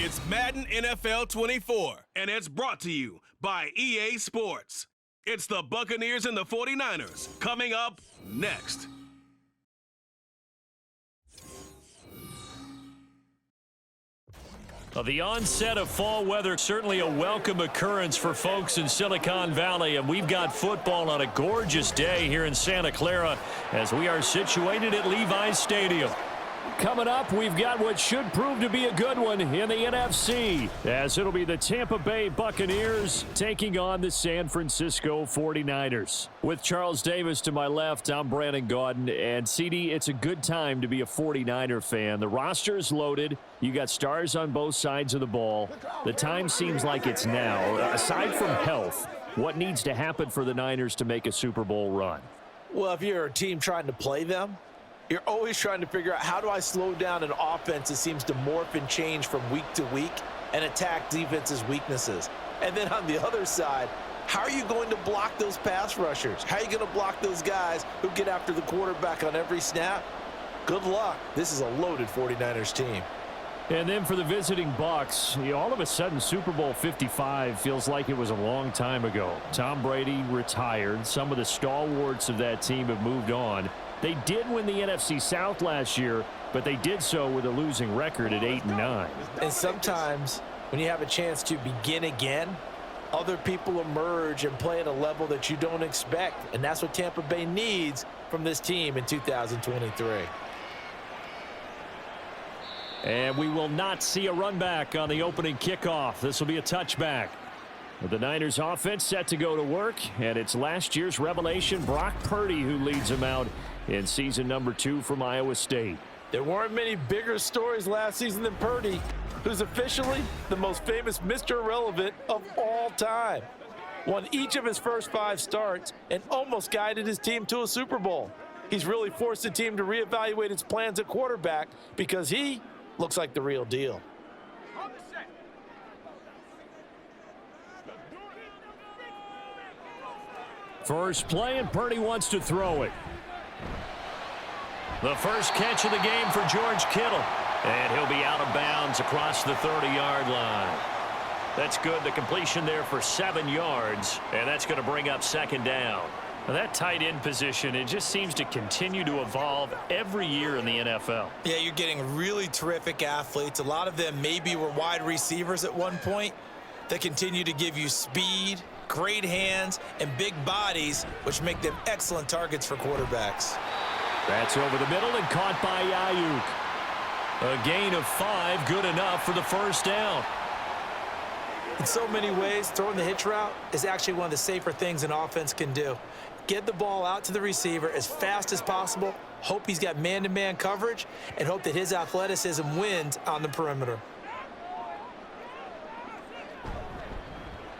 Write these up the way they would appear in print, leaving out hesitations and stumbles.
It's Madden NFL 24, and it's brought to you by EA Sports. It's the Buccaneers and the 49ers coming up next. The onset of fall weather, certainly a welcome occurrence for folks in Silicon Valley, and we've got football on a gorgeous day here in Santa Clara as we are situated at Levi's Stadium. Coming up, we've got what should prove to be a good one in the NFC, as it'll be the Tampa Bay Buccaneers taking on the San Francisco 49ers. With Charles Davis to my left, I'm Brandon Gaudin, and CD, it's a good time to be a 49er fan. The roster is loaded. You got stars on both sides of the ball. The time seems like it's now. Aside from health, what needs to happen for the Niners to make a Super Bowl run? Well, if you're a team trying to play them, you're always trying to figure out, how do I slow down an offense that seems to morph and change from week to week and attack defense's weaknesses? And then on the other side, how are you going to block those pass rushers? How are you going to block those guys who get after the quarterback on every snap? Good luck. This is a loaded 49ers team. And then for the visiting Bucs, all of a sudden Super Bowl 55 feels like it was a long time ago. Tom Brady retired. Some of the stalwarts of that team have moved on. They did win the NFC South last year, but they did so with a losing record at 8-9. And sometimes when you have a chance to begin again, other people emerge and play at a level that you don't expect. And that's what Tampa Bay needs from this team in 2023. And we will not see a run back on the opening kickoff. This will be a touchback. The Niners offense set to go to work, and it's last year's revelation, Brock Purdy, who leads them out in season number 2 from Iowa State. There weren't many bigger stories last season than Purdy, who's officially the most famous Mr. Irrelevant of all time. Won each of his first 5 starts and almost guided his team to a Super Bowl. He's really forced the team to reevaluate its plans at quarterback because he looks like the real deal. First play, and Purdy wants to throw it. The first catch of the game for George Kittle. And he'll be out of bounds across the 30-yard line. That's good. The completion there for 7 yards, and that's going to bring up second down. Now that tight end position, it just seems to continue to evolve every year in the NFL. Yeah, you're getting really terrific athletes. A lot of them maybe were wide receivers at one point. They continue to give you speed, great hands, and big bodies, which make them excellent targets for quarterbacks. That's over the middle and caught by Ayuk. A gain of 5, good enough for the first down. In so many ways, throwing the hitch route is actually one of the safer things an offense can do. Get the ball out to the receiver as fast as possible, hope he's got man-to-man coverage, and hope that his athleticism wins on the perimeter.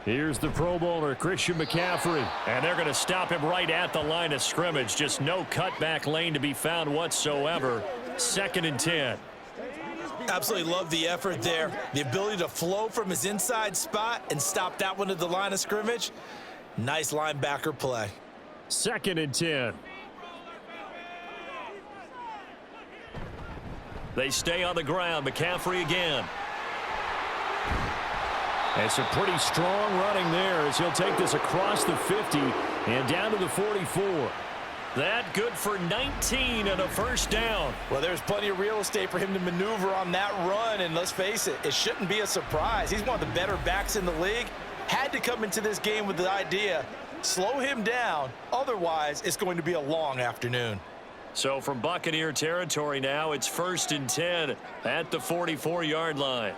Here's the Pro Bowler, Christian McCaffrey. And they're going to stop him right at the line of scrimmage. Just no cutback lane to be found whatsoever. 2nd and 10. Absolutely love the effort there. The ability to flow from his inside spot and stop that one at the line of scrimmage. Nice linebacker play. 2nd and 10. They stay on the ground. McCaffrey again. It's a pretty strong running there as he'll take this across the 50 and down to the 44. That good for 19 and a first down. Well, there's plenty of real estate for him to maneuver on that run, and let's face it, it shouldn't be a surprise. He's one of the better backs in the league. Had to come into this game with the idea, slow him down, otherwise it's going to be a long afternoon. So from Buccaneer territory now, it's 1st and 10 at the 44-yard line.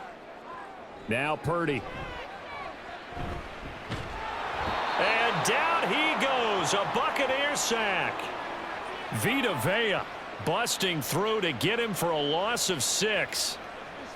Now Purdy. And down he goes, a Buccaneer sack. Vita Vea busting through to get him for a loss of 6.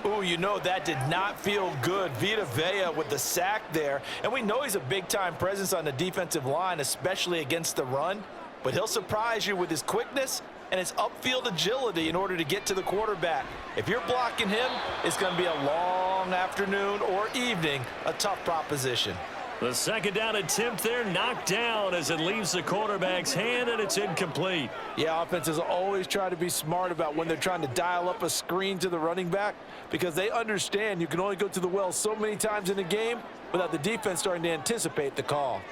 Oh, you know that did not feel good. Vita Vea with the sack there. And we know he's a big-time presence on the defensive line, especially against the run. But he'll surprise you with his quickness and his upfield agility in order to get to the quarterback. If you're blocking him, it's going to be a long afternoon or evening, a tough proposition. The second down attempt there knocked down as it leaves the quarterback's hand, and it's incomplete. Yeah, offenses always try to be smart about when they're trying to dial up a screen to the running back because they understand you can only go to the well so many times in a game without the defense starting to anticipate the call.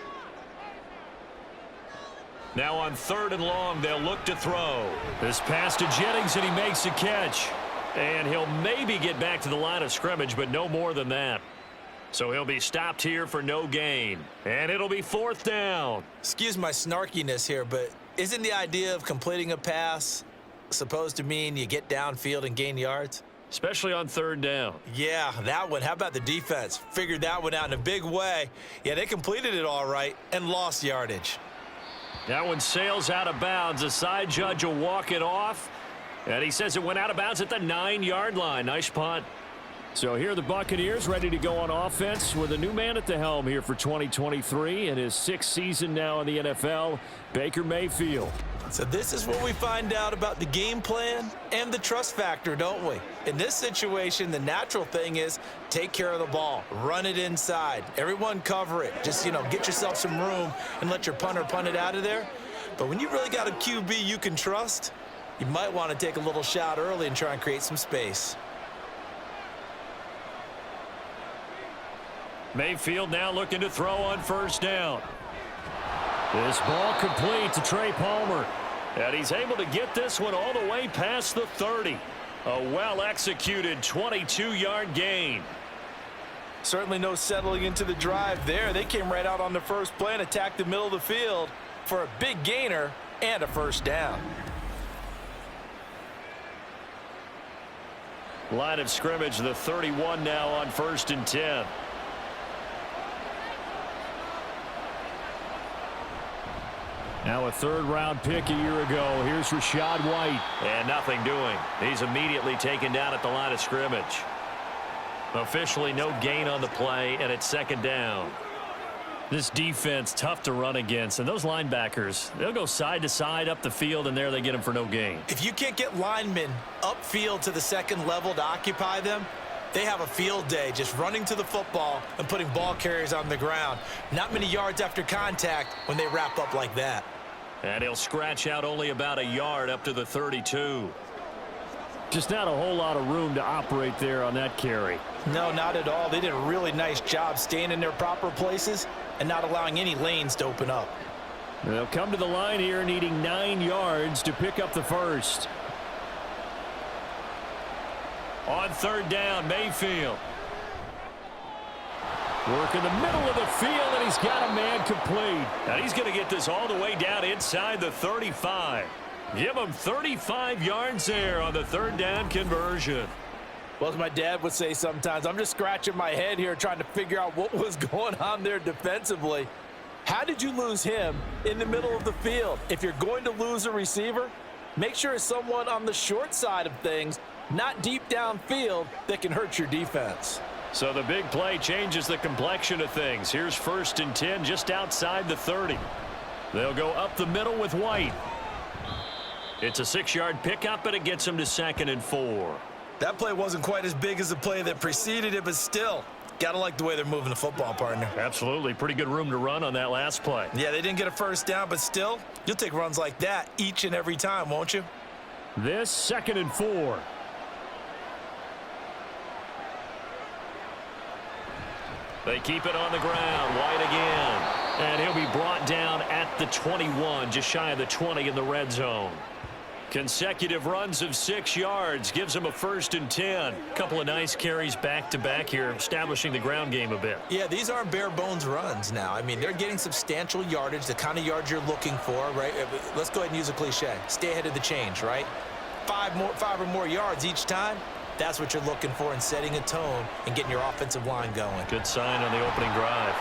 Now on 3rd and long, they'll look to throw. This pass to Jennings, and he makes a catch. And he'll maybe get back to the line of scrimmage, but no more than that. So he'll be stopped here for no gain. And it'll be 4th down. Excuse my snarkiness here, but isn't the idea of completing a pass supposed to mean you get downfield and gain yards? Especially on 3rd down. Yeah, that one. How about the defense? Figured that one out in a big way. Yeah, they completed it all right and lost yardage. That one sails out of bounds. The side judge will walk it off. And he says it went out of bounds at the 9-yard line. Nice punt. So here are the Buccaneers ready to go on offense with a new man at the helm here for 2023 in his 6th season now in the NFL, Baker Mayfield. So this is where we find out about the game plan and the trust factor, don't we? In this situation, the natural thing is take care of the ball, run it inside, everyone cover it. Just, get yourself some room and let your punter punt it out of there. But when you really got a QB you can trust, you might want to take a little shot early and try and create some space. Mayfield now looking to throw on 1st down. This ball complete to Trey Palmer. And he's able to get this one all the way past the 30. A well-executed 22-yard gain. Certainly no settling into the drive there. They came right out on the first play and attacked the middle of the field for a big gainer and a 1st down. Line of scrimmage, the 31 now on 1st and 10. Now a 3rd-round pick a year ago. Here's Rachaad White. And nothing doing. He's immediately taken down at the line of scrimmage. Officially no gain on the play, and it's 2nd down. This defense tough to run against, and those linebackers, they'll go side to side up the field, and there they get them for no gain. If you can't get linemen upfield to the 2nd level to occupy them, they have a field day just running to the football and putting ball carriers on the ground. Not many yards after contact when they wrap up like that. And he'll scratch out only about a yard up to the 32. Just not a whole lot of room to operate there on that carry. No, not at all. They did a really nice job staying in their proper places and not allowing any lanes to open up. They'll come to the line here needing 9 yards to pick up the 1st. On 3rd down, Mayfield. Work in the middle of the field, and he's got a man complete. And he's going to get this all the way down inside the 35. Give him 35 yards there on the 3rd down conversion. Well, as my dad would say sometimes, I'm just scratching my head here trying to figure out what was going on there defensively. How did you lose him in the middle of the field? If you're going to lose a receiver, make sure it's someone on the short side of things, not deep downfield, that can hurt your defense. So the big play changes the complexion of things. Here's 1st and 10 just outside the 30. They'll go up the middle with White. It's a 6-yard pickup, and it gets them to 2nd and 4. That play wasn't quite as big as the play that preceded it, but still, gotta like the way they're moving the football, partner. Absolutely. Pretty good room to run on that last play. Yeah, they didn't get a 1st down, but still, you'll take runs like that each and every time, won't you? This 2nd and 4. They keep it on the ground. White again. And he'll be brought down at the 21, just shy of the 20 in the red zone. Consecutive runs of 6 yards gives him a 1st and 10. Couple of nice carries back-to-back here, establishing the ground game a bit. Yeah, these aren't bare-bones runs now. I mean, they're getting substantial yardage, the kind of yards you're looking for, right? Let's go ahead and use a cliche. Stay ahead of the change, right? 5 or more yards each time. That's what you're looking for in setting a tone and getting your offensive line going. Good sign on the opening drive.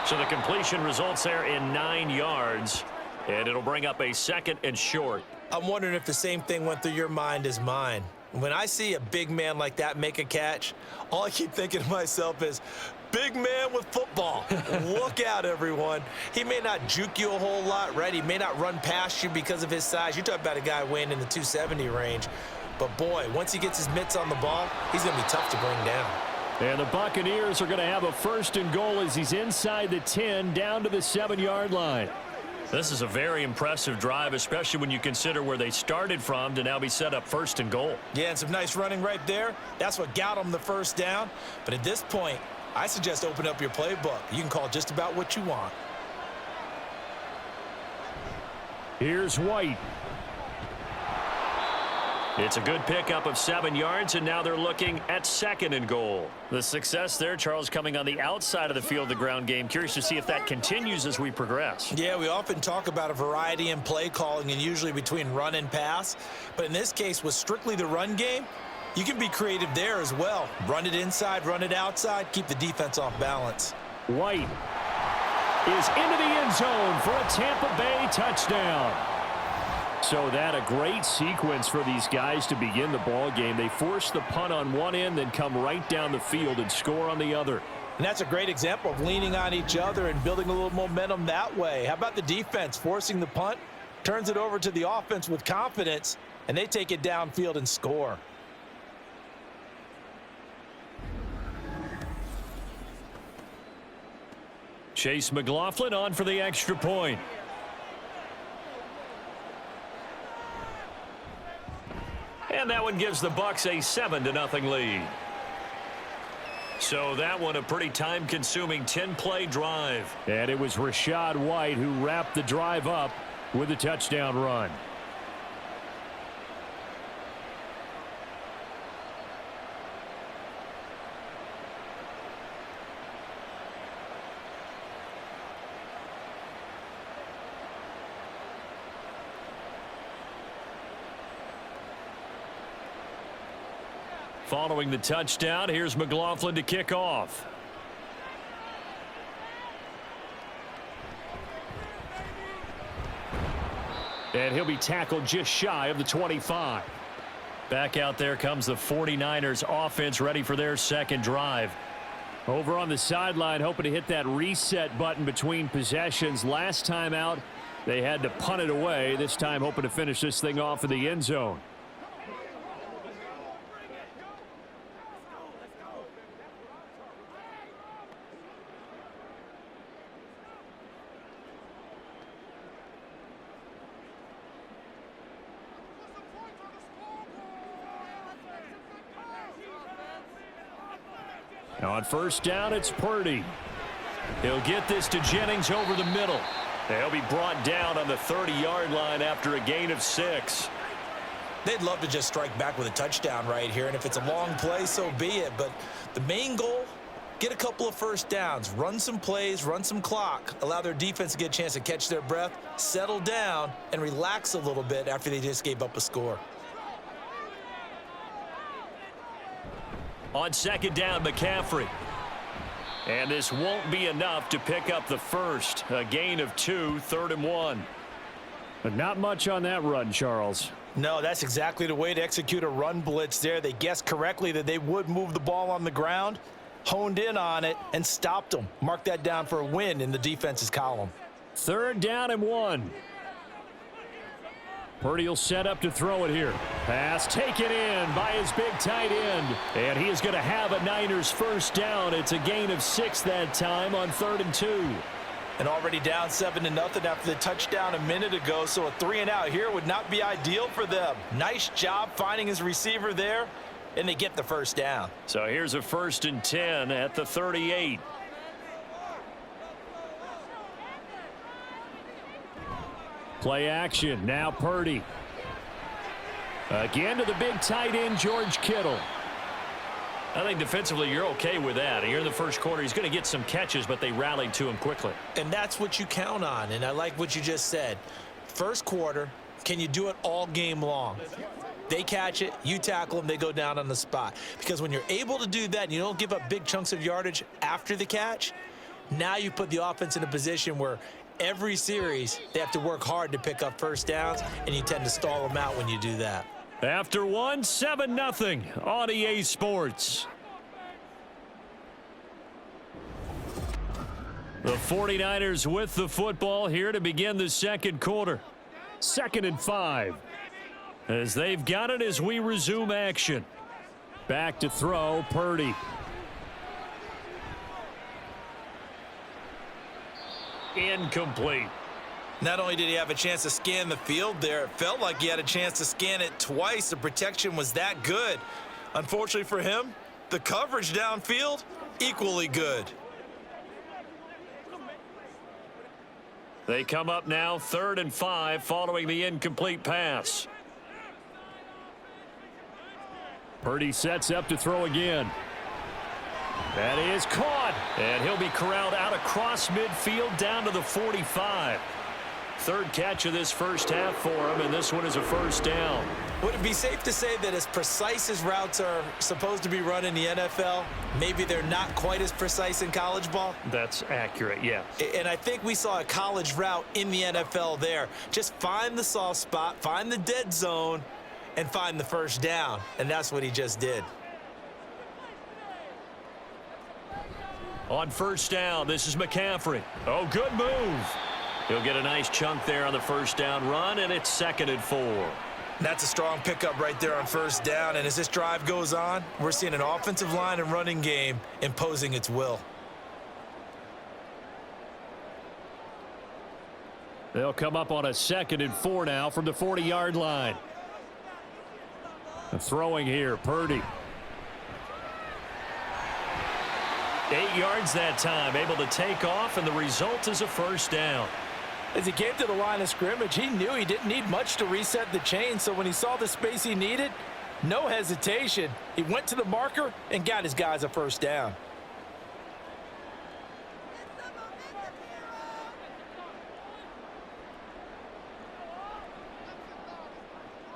So the completion results there in 9 yards, and it'll bring up a 2nd and short. I'm wondering if the same thing went through your mind as mine. When I see a big man like that make a catch, all I keep thinking to myself is, big man with football. Look out, everyone. He may not juke you a whole lot, right? He may not run past you because of his size. You're talking about a guy weighing in the 270 range. But, boy, once he gets his mitts on the ball, he's going to be tough to bring down. And the Buccaneers are going to have a 1st and goal as he's inside the 10 down to the 7-yard line. This is a very impressive drive, especially when you consider where they started from to now be set up 1st and goal. Yeah, and some nice running right there. That's what got them the 1st down. But at this point, I suggest open up your playbook. You can call just about what you want. Here's White. It's a good pickup of 7 yards, and now they're looking at 2nd and goal. The success there, Charles, coming on the outside of the field, the ground game. Curious to see if that continues as we progress. Yeah, we often talk about a variety in play calling and usually between run and pass. But in this case, with strictly the run game, you can be creative there as well. Run it inside, run it outside, keep the defense off balance. White is into the end zone for a Tampa Bay touchdown. So that a great sequence for these guys to begin the ball game. They force the punt on one end, then come right down the field and score on the other. And that's a great example of leaning on each other and building a little momentum that way. How about the defense forcing the punt, turns it over to the offense with confidence, and they take it downfield and score. Chase McLaughlin on for the extra point. And that one gives the Bucs a 7-0 lead. So that one a pretty time-consuming 10-play drive. And it was Rachaad White who wrapped the drive up with a touchdown run. Following the touchdown, here's McLaughlin to kick off. And he'll be tackled just shy of the 25. Back out there comes the 49ers offense ready for their 2nd drive. Over on the sideline, hoping to hit that reset button between possessions. Last time out, they had to punt it away. This time hoping to finish this thing off in the end zone. On 1st down, it's Purdy. He'll get this to Jennings over the middle. They'll be brought down on the 30-yard line after a gain of 6. They'd love to just strike back with a touchdown right here, and if it's a long play, so be it. But the main goal, get a couple of 1st downs, run some plays, run some clock, allow their defense to get a chance to catch their breath, settle down, and relax a little bit after they just gave up a score. On 2nd down, McCaffrey. And this won't be enough to pick up the 1st. A gain of 2, 3rd and 1. But not much on that run, Charles. No, that's exactly the way to execute a run blitz there. They guessed correctly that they would move the ball on the ground, honed in on it, and stopped them. Mark that down for a win in the defense's column. 3rd down and 1. Purdy will set up to throw it here. Pass taken in by his big tight end. And he is going to have a Niners 1st down. It's a gain of 6 that time on 3rd and 2. And already down 7-0 after the touchdown a minute ago. So a 3-and-out here would not be ideal for them. Nice job finding his receiver there. And they get the 1st down. So here's a 1st and 10 at the 38. Play action. Now Purdy. Again to the big tight end, George Kittle. I think defensively you're okay with that. Here in the 1st quarter, he's going to get some catches, but they rallied to him quickly. And that's what you count on, and I like what you just said. 1st quarter, can you do it all game long? They catch it, you tackle them, they go down on the spot. Because when you're able to do that and you don't give up big chunks of yardage after the catch, now you put the offense in a position where every series they have to work hard to pick up 1st downs, and you tend to stall them out when you do that. After 1, 7-0 on EA Sports. The 49ers with the football here to begin the 2nd quarter. 2nd and 5. As they've got it as we resume action. Back to throw, Purdy. incomplete. Not only did he have a chance to scan the field there, it felt like he had a chance to scan it twice. The protection was that good. Unfortunately for him, the coverage downfield, equally good. They come up now 3rd and 5 following the incomplete pass. Purdy sets up to throw again. That is caught, and he'll be corralled out across midfield down to the 45. 3rd catch of this first half for him, and this one is a first down. Would it be safe to say that as precise as routes are supposed to be run in the NFL, maybe they're not quite as precise in college ball? That's accurate, yes. And I think we saw a college route in the NFL there. Just find the soft spot, find the dead zone, and find the first down. And that's what he just did. On first down, this is McCaffrey. Oh, good move. He'll get a nice chunk there on the first down run, and it's 2nd and 4. That's a strong pickup right there on first down. And as this drive goes on, we're seeing an offensive line and running game imposing its will. They'll come up on a 2nd and 4 now from the 40-yard line. Throwing here, Purdy. 8 yards that time, able to take off, and the result is a first down. As he came to the line of scrimmage, he knew he didn't need much to reset the chain, so when he saw the space he needed, no hesitation. He went to the marker and got his guys a first down.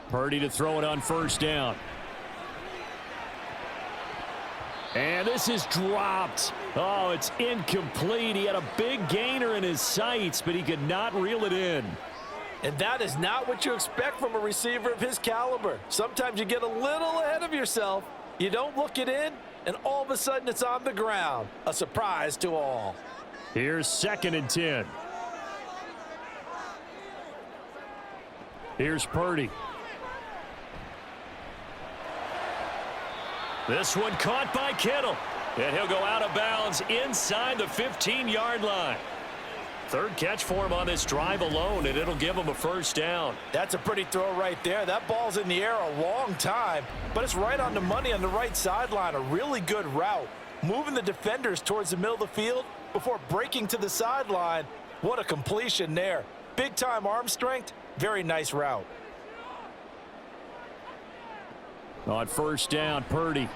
Purdy to throw it on first down. And this is dropped. Oh, it's incomplete. He had a big gainer in his sights, but he could not reel it in. And that is not what you expect from a receiver of his caliber. Sometimes you get a little ahead of yourself. You don't look it in, and all of a sudden it's on the ground. A surprise to all. Here's 2nd and 10. Here's Purdy. This one caught by Kittle. And he'll go out of bounds inside the 15-yard line. 3rd catch for him on this drive alone, and it'll give him a first down. That's a pretty throw right there. That ball's in the air a long time, but it's right on the money on the right sideline. A really good route. Moving the defenders towards the middle of the field before breaking to the sideline. What a completion there. Big-time arm strength. Very nice route. On first down, Purdy.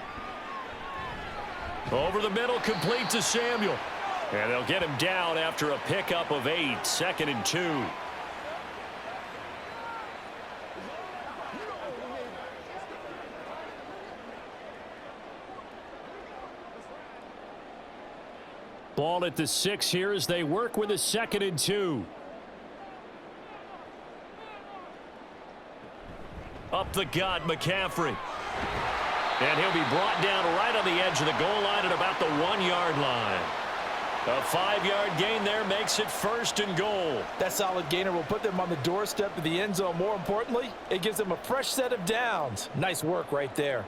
Over the middle, complete to Samuel. And they'll get him down after a pickup of 8, 2nd and 2. Ball at the 6 here as they work with a 2nd and 2. Up the gut, McCaffrey. And he'll be brought down right on the edge of the goal line at about the 1-yard line. A 5-yard gain there makes it 1st and goal. That solid gainer will put them on the doorstep of the end zone. More importantly, it gives them a fresh set of downs. Nice work right there.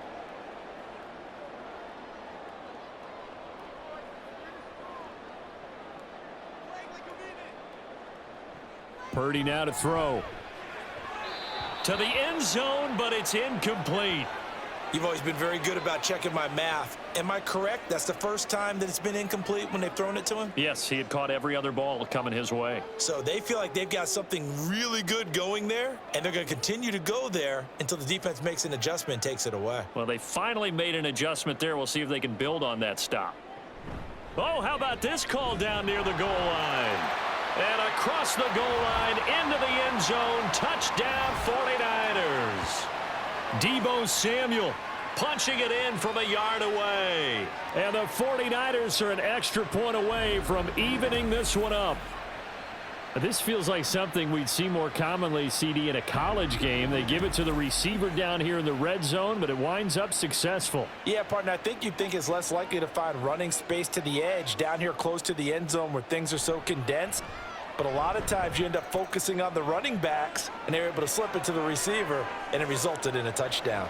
Purdy now to throw. To the end zone, but it's incomplete. You've always been very good about checking my math. Am I correct? That's the first time that it's been incomplete when they've thrown it to him? Yes, he had caught every other ball coming his way. So they feel like they've got something really good going there, and they're going to continue to go there until the defense makes an adjustment and takes it away. Well, they finally made an adjustment there. We'll see if they can build on that stop. Oh, how about this call down near the goal line? And across the goal line into the end zone. Touchdown 49ers. Deebo Samuel punching it in from a yard away. And the 49ers are an extra point away from evening this one up. This feels like something we'd see more commonly, CD, in a college game. They give it to the receiver down here in the red zone, but it winds up successful. Yeah, partner, I think you'd think it's less likely to find running space to the edge down here close to the end zone where things are so condensed. But a lot of times you end up focusing on the running backs, and they're able to slip it to the receiver, and it resulted in a touchdown.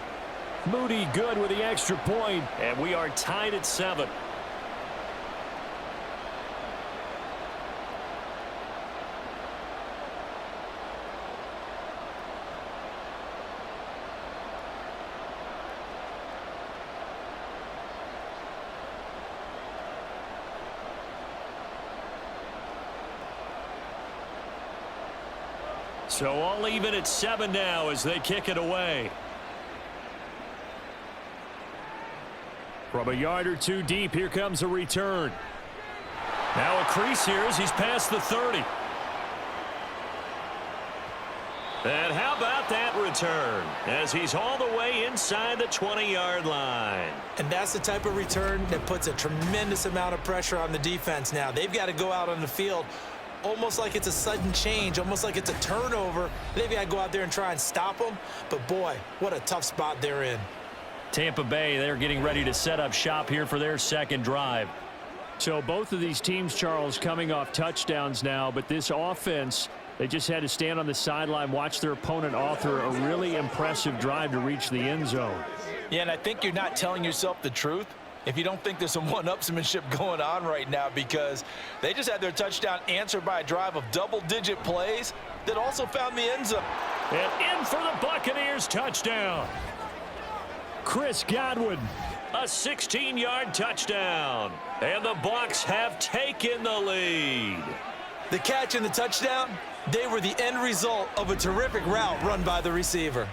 Moody good with the extra point, and we are tied at 7. So all even at 7 now as they kick it away. From a yard or two deep, here comes a return. Now a crease here as he's past the 30. And how about that return as he's all the way inside the 20-yard line. And that's the type of return that puts a tremendous amount of pressure on the defense now. They've got to go out on the field almost like it's a sudden change, almost like it's a turnover. They've got to go out there and try and stop them. But, boy, what a tough spot they're in. Tampa Bay, they're getting ready to set up shop here for their second drive. So both of these teams, Charles, coming off touchdowns now, but this offense, they just had to stand on the sideline, watch their opponent author a really impressive drive to reach the end zone. Yeah, and I think you're not telling yourself the truth if you don't think there's some one-upsmanship going on right now, because they just had their touchdown answered by a drive of double-digit plays that also found the end zone. And in for the Buccaneers touchdown. Chris Godwin, a 16-yard touchdown. And the Bucs have taken the lead. The catch and the touchdown, they were the end result of a terrific route run by the receiver.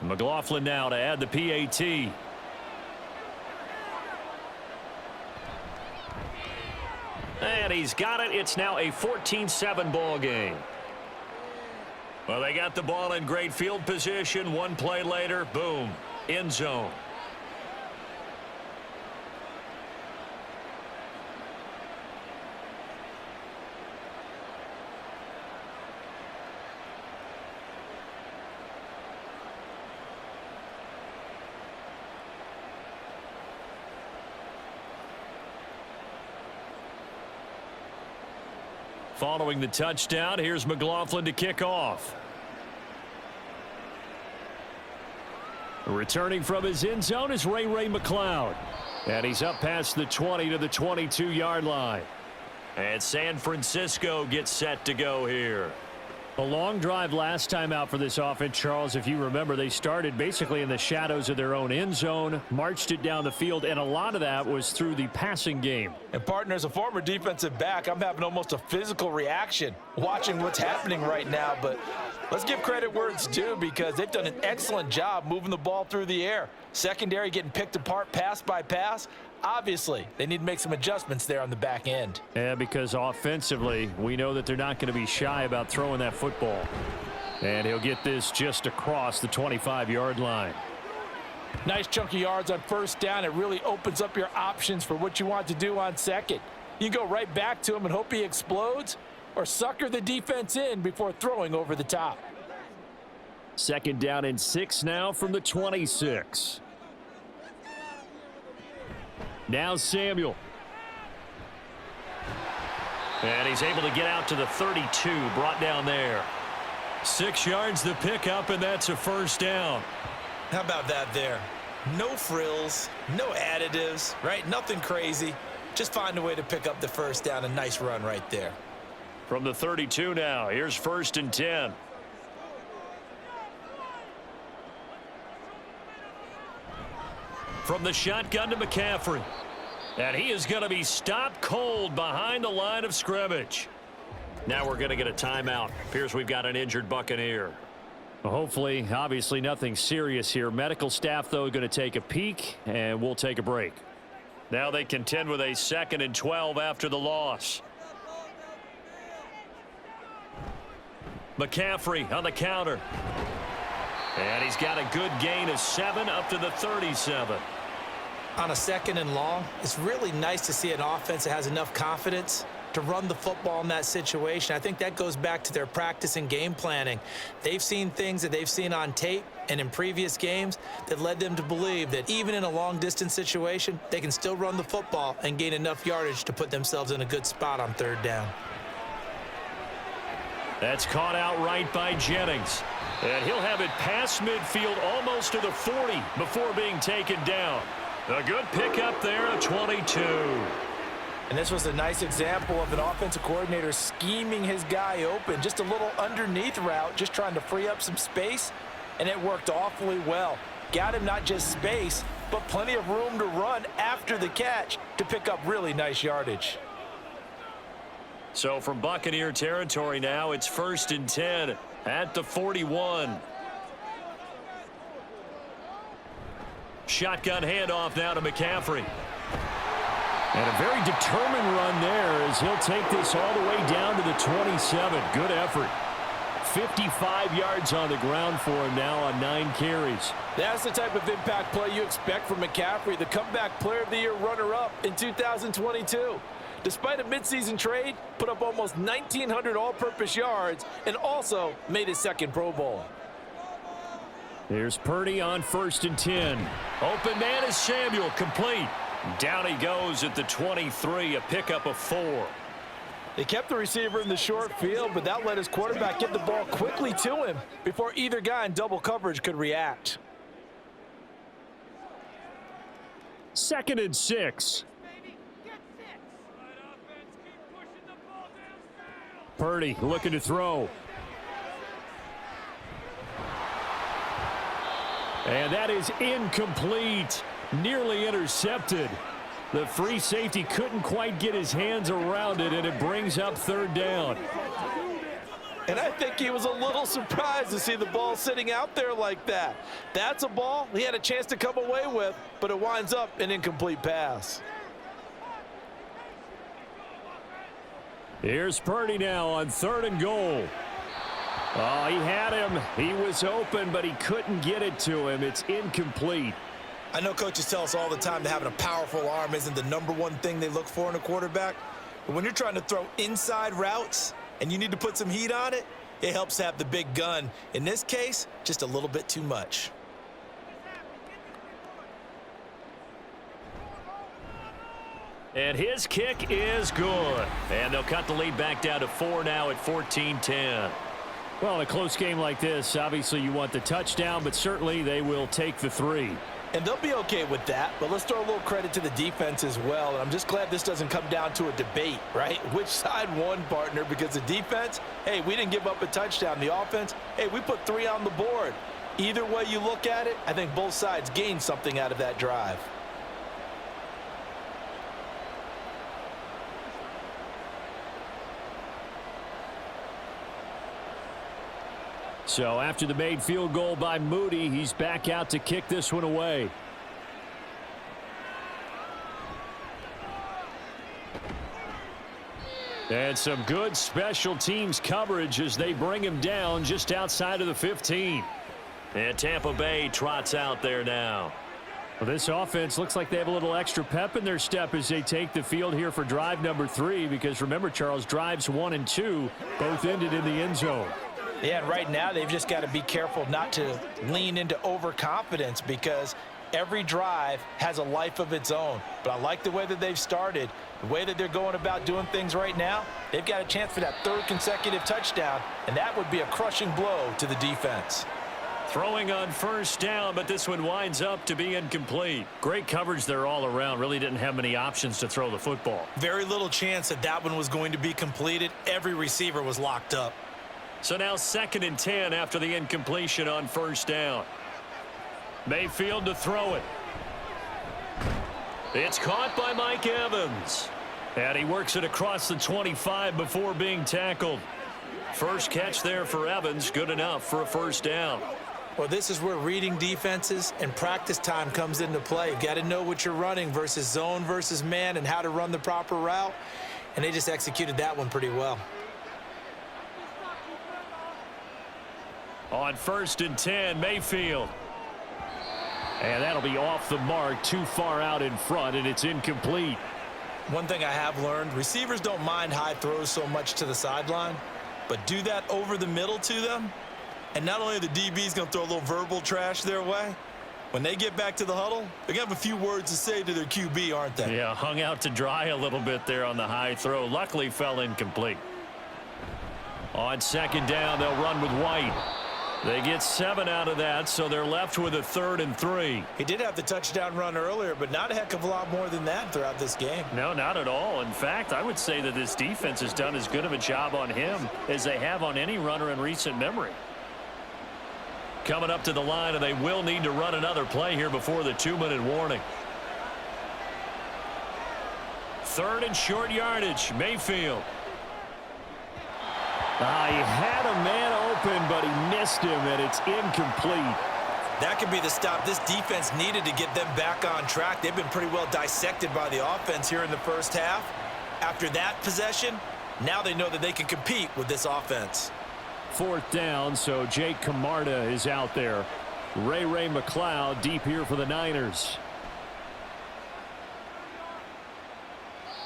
McLaughlin now to add the PAT. And he's got it. It's now a 14-7 ball game. Well, they got the ball in great field position. One play later, boom, end zone. Following the touchdown, here's McLaughlin to kick off. Returning from his end zone is Ray McCloud. And he's up past the 20 to the 22-yard line. And San Francisco gets set to go here. A long drive last time out for this offense, Charles. If you remember, they started basically in the shadows of their own end zone, marched it down the field, and a lot of that was through the passing game. And partner, as a former defensive back, I'm having almost a physical reaction watching what's happening right now. But let's give credit where it's due, because they've done an excellent job moving the ball through the air. Secondary getting picked apart pass by pass. Obviously, they need to make some adjustments there on the back end. Yeah, because offensively, we know that they're not going to be shy about throwing that football. And he'll get this just across the 25-yard line. Nice chunky yards on first down. It really opens up your options for what you want to do on second. You go right back to him and hope he explodes, or sucker the defense in before throwing over the top. Second down and 6 now from the 26. Now Samuel. And he's able to get out to the 32, brought down there. 6 yards the pickup, and that's a first down. How about that there? No frills, no additives, right? Nothing crazy. Just find a way to pick up the first down. A nice run right there. From the 32 now, here's first and 10. From the shotgun to McCaffrey. And he is going to be stopped cold behind the line of scrimmage. Now we're going to get a timeout. Appears we've got an injured Buccaneer. Well, hopefully, obviously nothing serious here. Medical staff, though, going to take a peek, and we'll take a break. Now they contend with a 2nd and 12 after the loss. McCaffrey on the counter. And he's got a good gain of 7 up to the 37. On a 2nd and long, it's really nice to see an offense that has enough confidence to run the football in that situation. I think that goes back to their practice and game planning. They've seen things that they've seen on tape and in previous games that led them to believe that even in a long-distance situation, they can still run the football and gain enough yardage to put themselves in a good spot on 3rd down. That's caught out right by Jennings. And he'll have it past midfield almost to the 40 before being taken down. A good pickup there, a 22. And this was a nice example of an offensive coordinator scheming his guy open. Just a little underneath route, just trying to free up some space, and it worked awfully well. got him not just space, but plenty of room to run after the catch to pick up really nice yardage. So from Buccaneer territory now, it's 1st and 10 at the 41. Shotgun handoff now to McCaffrey. And a very determined run there as he'll take this all the way down to the 27. Good effort. 55 yards on the ground for him now on 9 carries. That's the type of impact play you expect from McCaffrey, the comeback player of the year runner-up in 2022. Despite a midseason trade, put up almost 1,900 all-purpose yards and also made his second Pro Bowl. Here's Purdy on 1st and 10. Open man is Samuel, complete. Down he goes at the 23, a pickup of 4. They kept the receiver in the short field, but that let his quarterback get the ball quickly to him before either guy in double coverage could react. 2nd and 6. Purdy looking to throw. And that is incomplete. Nearly intercepted. The free safety couldn't quite get his hands around it, and it brings up 3rd down. And I think he was a little surprised to see the ball sitting out there like that. That's a ball he had a chance to come away with, but it winds up an incomplete pass. Here's Purdy now on 3rd and goal. Oh, he had him. He was open, but he couldn't get it to him. It's incomplete. I know coaches tell us all the time that having a powerful arm isn't the #1 thing they look for in a quarterback. But when you're trying to throw inside routes and you need to put some heat on it, it helps have the big gun. In this case, just a little bit too much. And his kick is good. And they'll cut the lead back down to 4 now at 14-10. Well, in a close game like this, obviously you want the touchdown, but certainly they will take the 3. And they'll be okay with that, but let's throw a little credit to the defense as well. And I'm just glad this doesn't come down to a debate, right? Which side won, partner? Because the defense, hey, we didn't give up a touchdown. The offense, hey, we put 3 on the board. Either way you look at it, I think both sides gained something out of that drive. So after the made field goal by Moody, he's back out to kick this one away. And some good special teams coverage as they bring him down just outside of the 15. And Tampa Bay trots out there now. Well, this offense looks like they have a little extra pep in their step as they take the field here for drive number 3, because remember, Charles, drives 1 and 2 both ended in the end zone. Yeah, and right now they've just got to be careful not to lean into overconfidence, because every drive has a life of its own. But I like the way that they've started, the way that they're going about doing things right now. They've got a chance for that 3rd consecutive touchdown, and that would be a crushing blow to the defense. Throwing on 1st down, but this one winds up to be incomplete. Great coverage there all around. Really didn't have many options to throw the football. Very little chance that that one was going to be completed. Every receiver was locked up. So now 2nd and 10 after the incompletion on 1st down. Mayfield to throw it. It's caught by Mike Evans. And he works it across the 25 before being tackled. First catch there for Evans, good enough for a 1st down. Well, this is where reading defenses and practice time comes into play. You've got to know what you're running versus zone versus man and how to run the proper route. And they just executed that one pretty well. On 1st and 10, Mayfield. And that'll be off the mark, too far out in front, and it's incomplete. One thing I have learned, receivers don't mind high throws so much to the sideline, but do that over the middle to them, and not only are the DBs going to throw a little verbal trash their way, when they get back to the huddle, they're going to have a few words to say to their QB, aren't they? Yeah, hung out to dry a little bit there on the high throw. Luckily fell incomplete. On 2nd down, they'll run with White. They get 7 out of that, so they're left with a 3rd and 3. He did have the touchdown run earlier, but not a heck of a lot more than that throughout this game. No, not at all. In fact, I would say that this defense has done as good of a job on him as they have on any runner in recent memory. coming up to the line, and they will need to run another play here before the 2-minute warning. 3rd and short yardage, Mayfield. He had a man open, but he missed him, and it's incomplete. That could be the stop this defense needed to get them back on track. They've been pretty well dissected by the offense here in the first half. After that possession, now they know that they can compete with this offense. 4th down, so Jake Camarda is out there. Ray McLeod deep here for the Niners.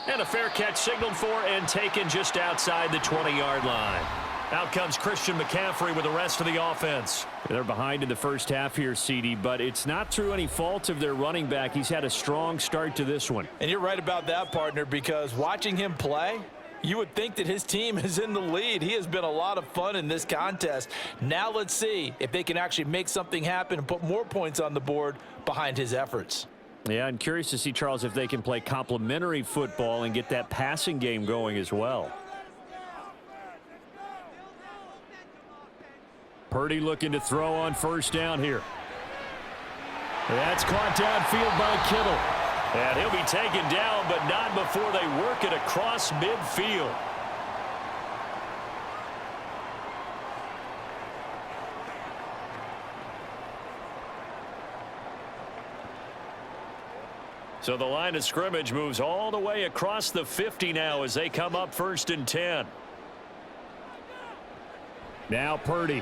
And a fair catch signaled for and taken just outside the 20-yard line. Out comes Christian McCaffrey with the rest of the offense. They're behind in the first half here, CD, but it's not through any fault of their running back. He's had a strong start to this one. And you're right about that, partner, because watching him play, you would think that his team is in the lead. He has been a lot of fun in this contest. Now let's see if they can actually make something happen and put more points on the board behind his efforts. Yeah, I'm curious to see, Charles, if they can play complementary football and get that passing game going as well. Purdy looking to throw on 1st down here. That's caught downfield by Kittle. And he'll be taken down, but not before they work it across midfield. So the line of scrimmage moves all the way across the 50 now as they come up 1st and 10. Now Purdy.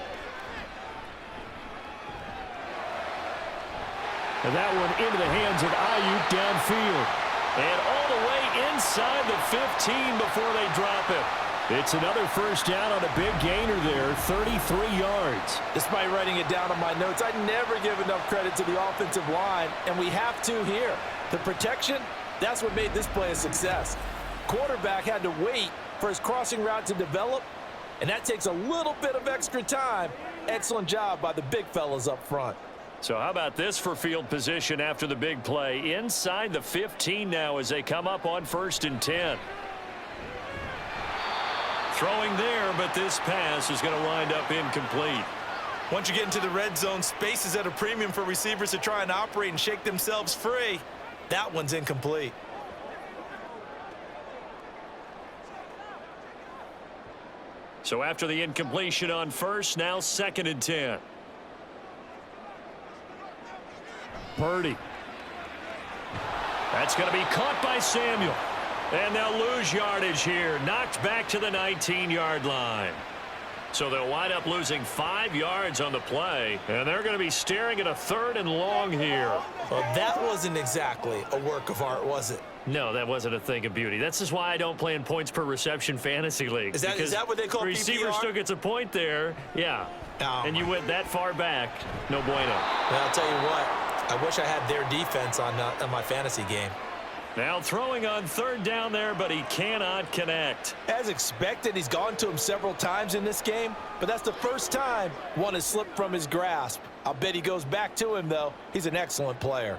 And that one into the hands of Ayuk downfield. And all the way inside the 15 before they drop it. It's another 1st down on a big gainer there, 33 yards. Despite writing it down on my notes, I never give enough credit to the offensive line, and we have to here. The protection, that's what made this play a success. Quarterback had to wait for his crossing route to develop, and that takes a little bit of extra time. Excellent job by the big fellas up front. So how about this for field position after the big play? Inside the 15 now as they come up on 1st and 10. Throwing there, but this pass is going to wind up incomplete. Once you get into the red zone, space is at a premium for receivers to try and operate and shake themselves free. That one's incomplete. So after the incompletion on 1st, now 2nd and 10. Purdy. That's going to be caught by Samuel. And they'll lose yardage here. Knocked back to the 19-yard line. So they'll wind up losing 5 yards on the play. And they're going to be staring at a 3rd and long here. Well, that wasn't exactly a work of art, was it? No, that wasn't a thing of beauty. That's just why I don't play in points per reception fantasy leagues. Is that what they call PPR? Receiver still gets a point there. Yeah. And you went that far back. No bueno. Well, I'll tell you what. I wish I had their defense on my fantasy game. Now throwing on 3rd down there, but he cannot connect. As expected, he's gone to him several times in this game, but that's the first time one has slipped from his grasp. I'll bet he goes back to him, though. He's an excellent player.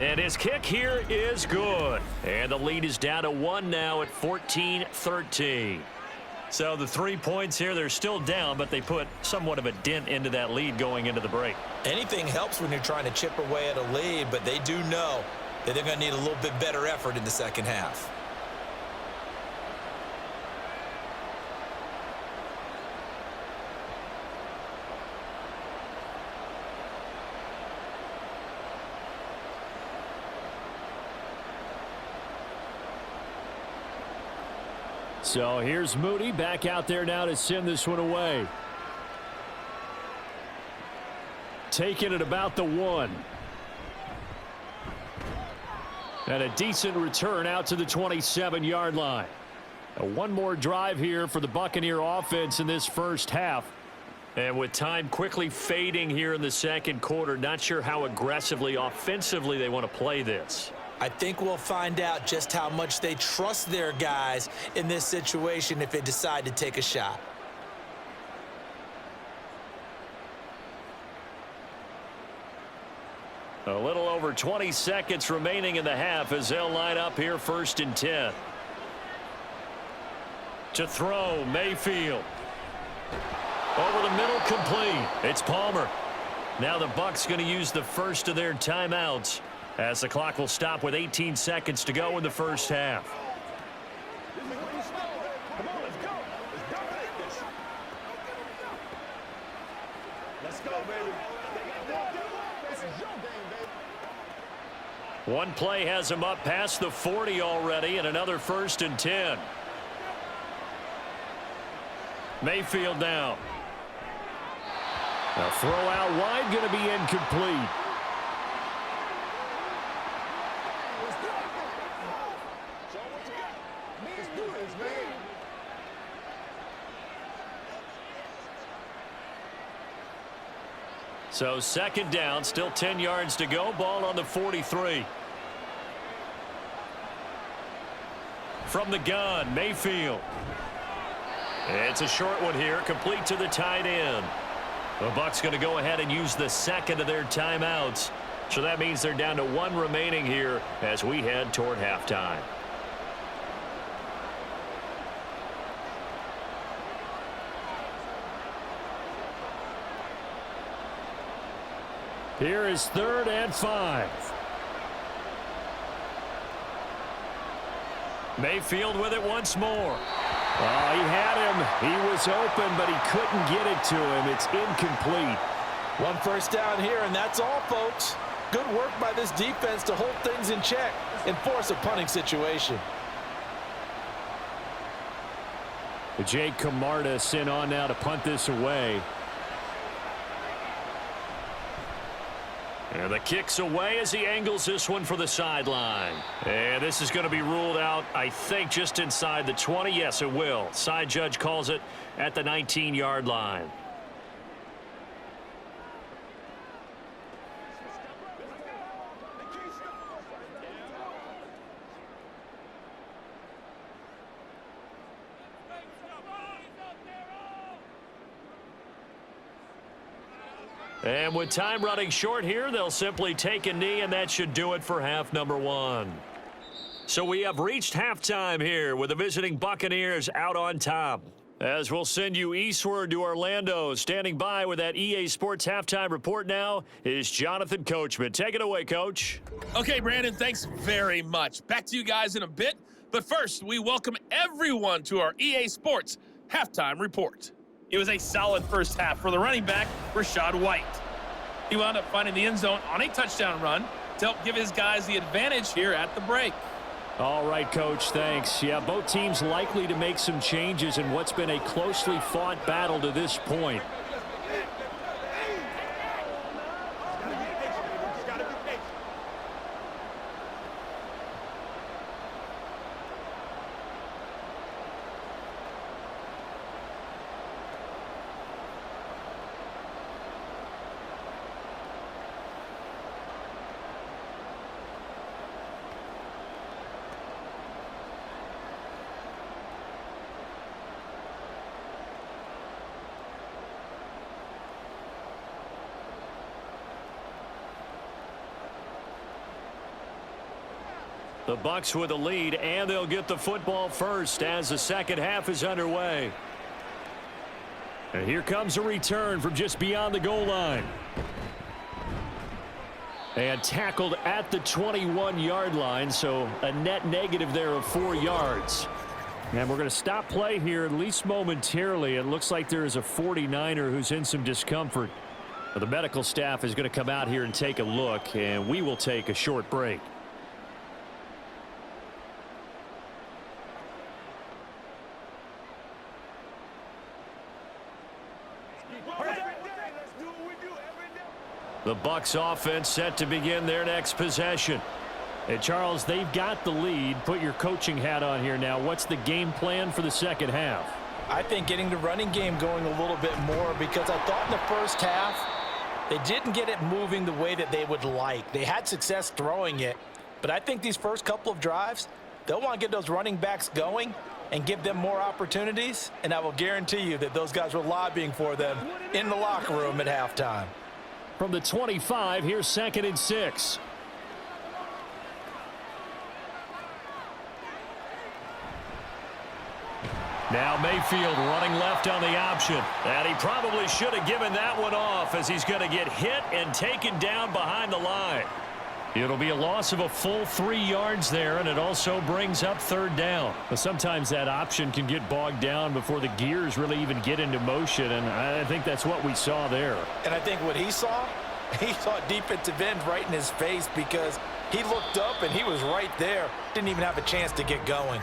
And his kick here is good. And the lead is down to 1 now at 14-13. So the 3 points here, they're still down, but they put somewhat of a dent into that lead going into the break. Anything helps when you're trying to chip away at a lead, but they do know that they're going to need a little bit better effort in the second half. So here's Moody back out there now to send this one away. Taking it about the 1. And a decent return out to the 27-yard line. One more drive here for the Buccaneer offense in this first half. And with time quickly fading here in the second quarter, not sure how aggressively, offensively they want to play this. I think we'll find out just how much they trust their guys in this situation if they decide to take a shot. A little over 20 seconds remaining in the half as they'll line up here 1st and 10. To throw, Mayfield. Over the middle, complete. It's Palmer. Now the Bucs going to use the first of their timeouts as the clock will stop with 18 seconds to go in the first half. One play has him up past the 40 already, and another 1st and 10. Mayfield now. A throw out wide, going to be incomplete. So 2nd down, still 10 yards to go. Ball on the 43. From the gun, Mayfield. It's a short one here, complete to the tight end. The Bucs going to go ahead and use the 2nd of their timeouts. So that means they're down to 1 remaining here as we head toward halftime. Here is 3rd and 5. Mayfield with it once more. Oh, he had him. He was open, but he couldn't get it to him. It's incomplete. 1 first down here, and that's all, folks. Good work by this defense to hold things in check and force a punting situation. Jake Camarda sent on now to punt this away. And the kick's away as he angles this one for the sideline. And this is going to be ruled out, I think, just inside the 20. Yes, it will. Side judge calls it at the 19-yard line. And with time running short here, they'll simply take a knee, and that should do it for half number 1. So we have reached halftime here with the visiting Buccaneers out on top. As we'll send you eastward to Orlando, standing by with that EA Sports halftime report now is Jonathan Coachman. Take it away, Coach. Okay, Brandon, thanks very much. Back to you guys in a bit. But first, we welcome everyone to our EA Sports halftime report. It was a solid first half for the running back, Rachaad White. He wound up finding the end zone on a touchdown run to help give his guys the advantage here at the break. All right, Coach, thanks. Yeah, both teams likely to make some changes in what's been a closely fought battle to this point. The Bucs with a lead, and they'll get the football first as the second half is underway. And here comes a return from just beyond the goal line. And tackled at the 21-yard line, so a net negative there of 4 yards. And we're going to stop play here, at least momentarily. It looks like there is a 49er who's in some discomfort. The medical staff is going to come out here and take a look, and we will take a short break. The Bucs offense set to begin their next possession. And Charles, they've got the lead. Put your coaching hat on here now. What's the game plan for the second half? I think getting the running game going a little bit more, because I thought in the first half they didn't get it moving the way that they would like. They had success throwing it, but I think these first couple of drives, they'll want to get those running backs going and give them more opportunities, and I will guarantee you that those guys were lobbying for them in the locker room at halftime. From the 25, here's 2nd and 6. Now Mayfield running left on the option. And he probably should have given that one off as he's going to get hit and taken down behind the line. It'll be a loss of a full 3 yards there, and it also brings up third down. But sometimes that option can get bogged down before the gears really even get into motion, and I think that's what we saw there. And I think what he saw defensive end right in his face because he looked up and he was right there. Didn't even have a chance to get going.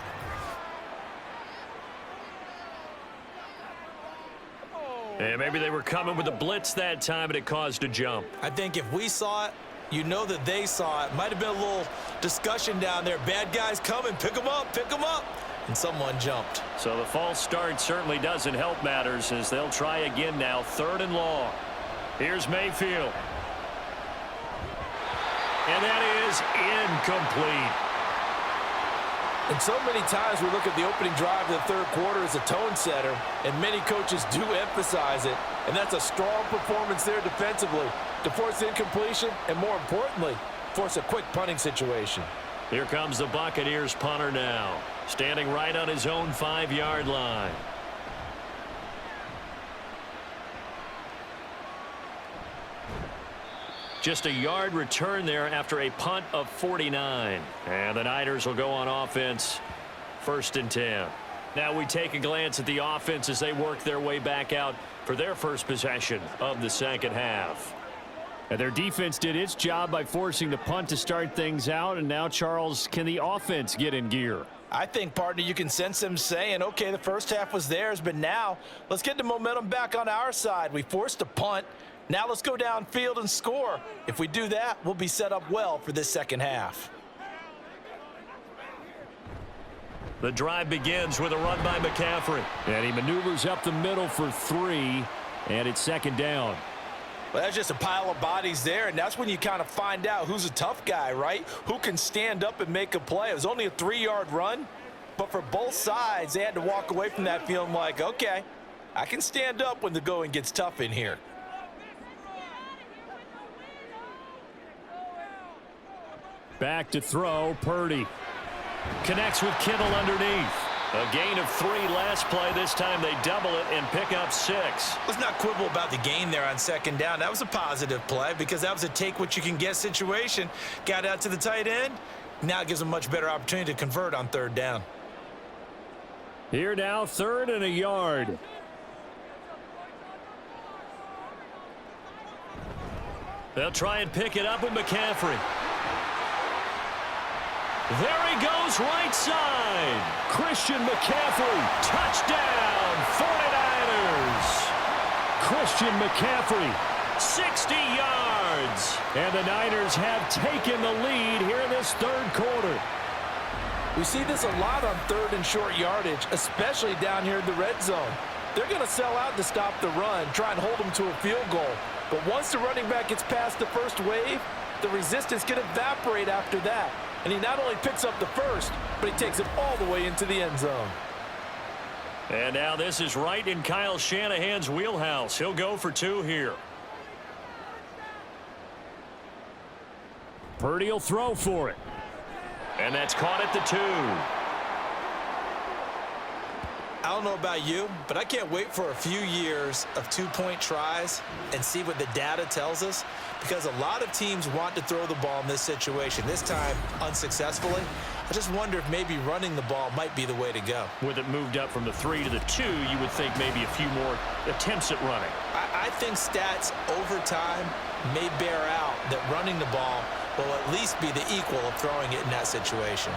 And maybe they were coming with a blitz that time, and it caused a jump. I think if we saw it, you know that they saw it. Might have been a little discussion down there. Bad guys coming, pick them up, and someone jumped. So the false start certainly doesn't help matters as they'll try again now, 3rd and long. Here's Mayfield. And that is incomplete. And so many times we look at the opening drive of the third quarter as a tone setter, and many coaches do emphasize it, and that's a strong performance there defensively to force incompletion and, more importantly, force a quick punting situation. Here comes the Buccaneers punter now, standing right on his own 5-yard line. Just a yard return there after a punt of 49. And the Niners will go on offense, 1st and 10. Now we take a glance at the offense as they work their way back out for their first possession of the second half. And their defense did its job by forcing the punt to start things out. And now, Charles, can the offense get in gear? I think, partner, you can sense them saying, okay, the first half was theirs, but now let's get the momentum back on our side. We forced a punt. Now let's go downfield and score. If we do that, we'll be set up well for this second half. The drive begins with a run by McCaffrey. And he maneuvers up the middle for 3, and it's 2nd down. Well, that's just a pile of bodies there, and that's when you kind of find out who's a tough guy, right? Who can stand up and make a play. It was only a 3-yard run, but for both sides, they had to walk away from that feeling like, okay, I can stand up when the going gets tough in here. Back to throw, Purdy. Connects with Kittle underneath. A gain of 3 last play. This time they double it and pick up 6. Let's not quibble about the gain there on 2nd down. That was a positive play because that was a take-what-you-can-get situation. Got out to the tight end. Now it gives them a much better opportunity to convert on 3rd down. Here now, 3rd and a yard. They'll try and pick it up with McCaffrey. There he goes, right side. Christian McCaffrey, touchdown, 49ers. Christian McCaffrey, 60 yards. And the Niners have taken the lead here in this 3rd quarter. We see this a lot on 3rd and short yardage, especially down here in the red zone. They're going to sell out to stop the run, try and hold them to a field goal. But once the running back gets past the first wave, the resistance can evaporate after that. And he not only picks up the first, but he takes it all the way into the end zone. And now this is right in Kyle Shanahan's wheelhouse. He'll go for 2 here. Purdy will throw for it. And that's caught at the 2. I don't know about you, but I can't wait for a few years of 2-point tries and see what the data tells us, because a lot of teams want to throw the ball in this situation, this time unsuccessfully. I just wonder if maybe running the ball might be the way to go. With it moved up from the 3 to the 2, you would think maybe a few more attempts at running. I think stats over time may bear out that running the ball will at least be the equal of throwing it in that situation.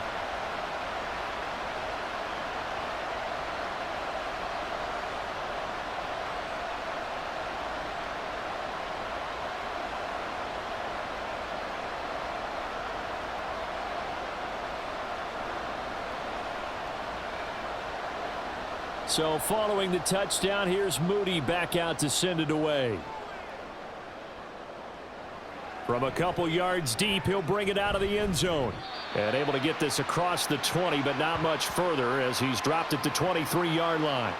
So following the touchdown, here's Moody back out to send it away. From a couple yards deep, he'll bring it out of the end zone. And able to get this across the 20, but not much further as he's dropped it to 23-yard line.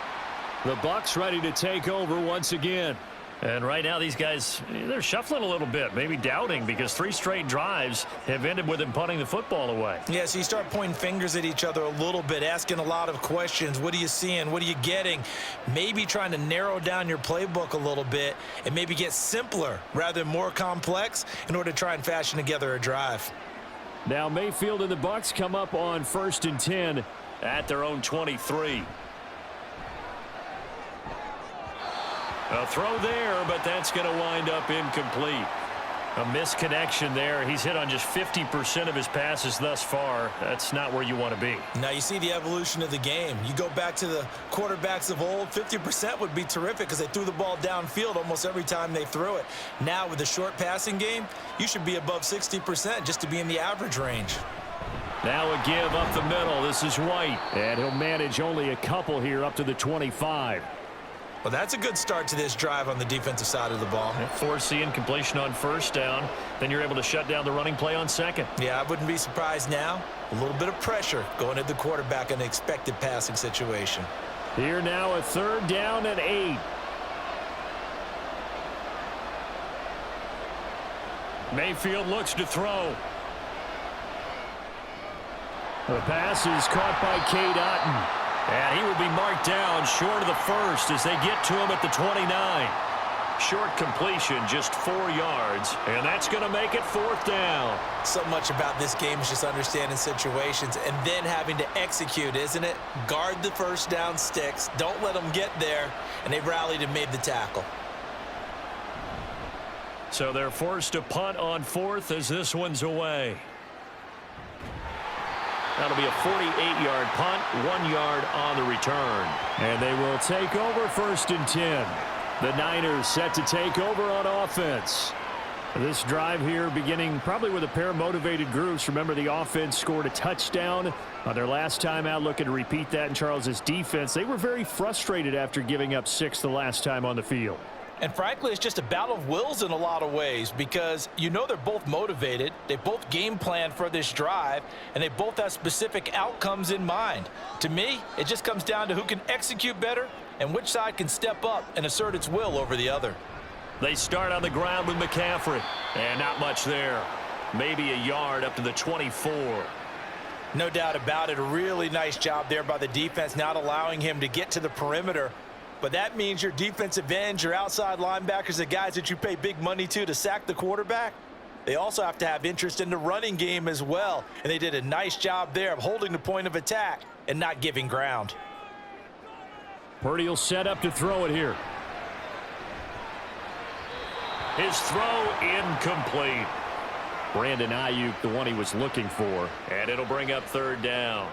The Bucs ready to take over once again. And right now, these guys, they're shuffling a little bit, maybe doubting, because 3 straight drives have ended with them punting the football away. Yeah, so you start pointing fingers at each other a little bit, asking a lot of questions. What are you seeing? What are you getting? Maybe trying to narrow down your playbook a little bit and maybe get simpler rather than more complex in order to try and fashion together a drive. Now Mayfield and the Bucs come up on 1st and 10 at their own 23. A throw there, but that's going to wind up incomplete. A misconnection there. He's hit on just 50% of his passes thus far. That's not where you want to be. Now you see the evolution of the game. You go back to the quarterbacks of old, 50% would be terrific because they threw the ball downfield almost every time they threw it. Now with the short passing game, you should be above 60% just to be in the average range. Now a give up the middle. This is White, and he'll manage only a couple here up to the 25. Well, that's a good start to this drive on the defensive side of the ball. Force incompletion on 1st down. Then you're able to shut down the running play on 2nd. Yeah, I wouldn't be surprised now. A little bit of pressure going at the quarterback in an expected passing situation. Here now a 3rd down and 8. Mayfield looks to throw. The pass is caught by Cade Otton. And he will be marked down short of the 1st as they get to him at the 29. Short completion, just 4 yards, and that's going to make it 4th down. So much about this game is just understanding situations and then having to execute, isn't it? Guard the 1st down sticks. Don't let them get there, and they rallied and made the tackle. So they're forced to punt on 4th as this one's away. That'll be a 48-yard punt, 1 yard on the return. And they will take over 1st and 10. The Niners set to take over on offense. This drive here beginning probably with a pair of motivated groups. Remember, the offense scored a touchdown on their last time out, looking to repeat that in Charles's defense. They were very frustrated after giving up 6 the last time on the field. And frankly, it's just a battle of wills in a lot of ways because you know they're both motivated. They both game plan for this drive, and they both have specific outcomes in mind. To me, it just comes down to who can execute better and which side can step up and assert its will over the other. They start on the ground with McCaffrey, and not much there. Maybe a yard up to the 24. No doubt about it. A really nice job there by the defense, not allowing him to get to the perimeter. But that means your defensive ends, your outside linebackers, the guys that you pay big money to sack the quarterback, they also have to have interest in the running game as well. And they did a nice job there of holding the point of attack and not giving ground. Purdy will set up to throw it here. His throw incomplete. Brandon Ayuk, the one he was looking for. And it'll bring up 3rd down.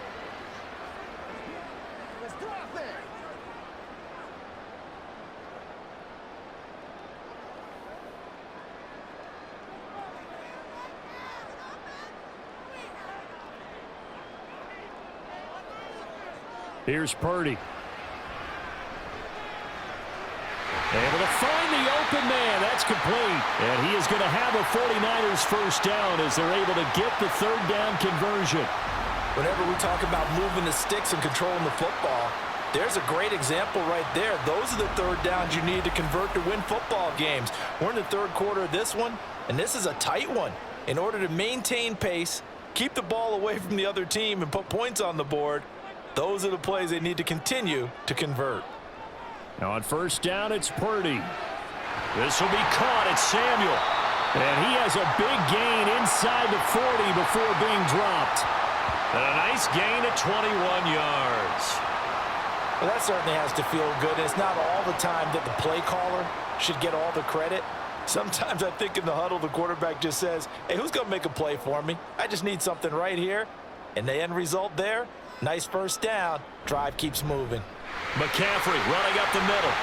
Here's Purdy. Able to find the open man. That's complete. And he is going to have a 49ers 1st down as they're able to get the 3rd down conversion. Whenever we talk about moving the sticks and controlling the football, there's a great example right there. Those are the 3rd downs you need to convert to win football games. We're in the 3rd quarter of this one, and this is a tight one. In order to maintain pace, keep the ball away from the other team, and put points on the board, those are the plays they need to continue to convert. Now on 1st down, it's Purdy. This will be caught. It's Samuel. And he has a big gain inside the 40 before being dropped. And a nice gain at 21 yards. Well, that certainly has to feel good. It's not all the time that the play caller should get all the credit. Sometimes I think in the huddle, the quarterback just says, hey, who's going to make a play for me? I just need something right here. And the end result there, nice 1st down. Drive keeps moving. McCaffrey running up the middle.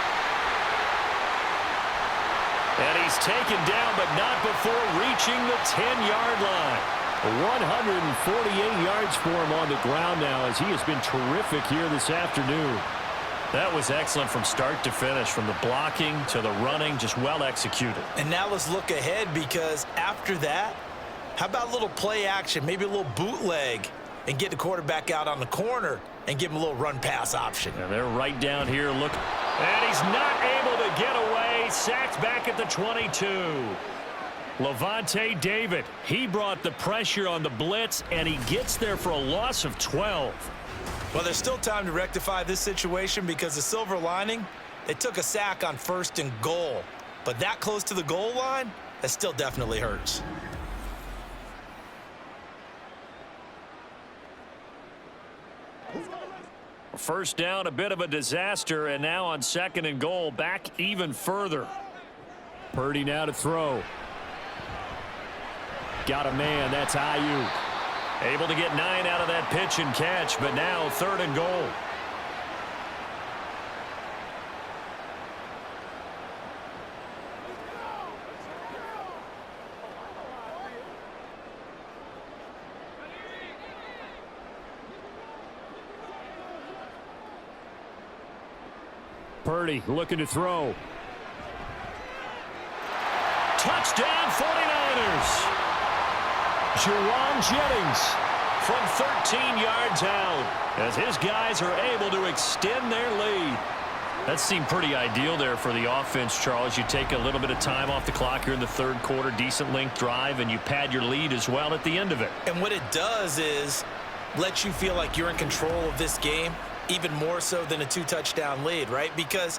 And he's taken down, but not before reaching the 10-yard line. 148 yards for him on the ground now as he has been terrific here this afternoon. That was excellent from start to finish, from the blocking to the running, just well executed. And now let's look ahead, because after that, how about a little play action, maybe a little bootleg, and get the quarterback out on the corner and give him a little run-pass option. And they're right down here. Look, and he's not able to get away he's sacked back at the 22. Levante David, he brought the pressure on the blitz, and he gets there for a loss of 12. Well, there's still time to rectify this situation because the silver lining, they took a sack on 1st and goal. But that close to the goal line, that still definitely hurts. First down, a bit of a disaster, and now on 2nd and goal, back even further. Purdy now to throw. Got a man, that's Ayuk. Able to get 9 out of that pitch and catch, but now 3rd and goal. Purdy looking to throw. Touchdown 49ers. Jerron Jennings from 13 yards out as his guys are able to extend their lead. That seemed pretty ideal there for the offense, Charles. You take a little bit of time off the clock here in the 3rd quarter, decent length drive, and you pad your lead as well at the end of it. And what it does is let you feel like you're in control of this game, even more so than a 2-touchdown lead, right? Because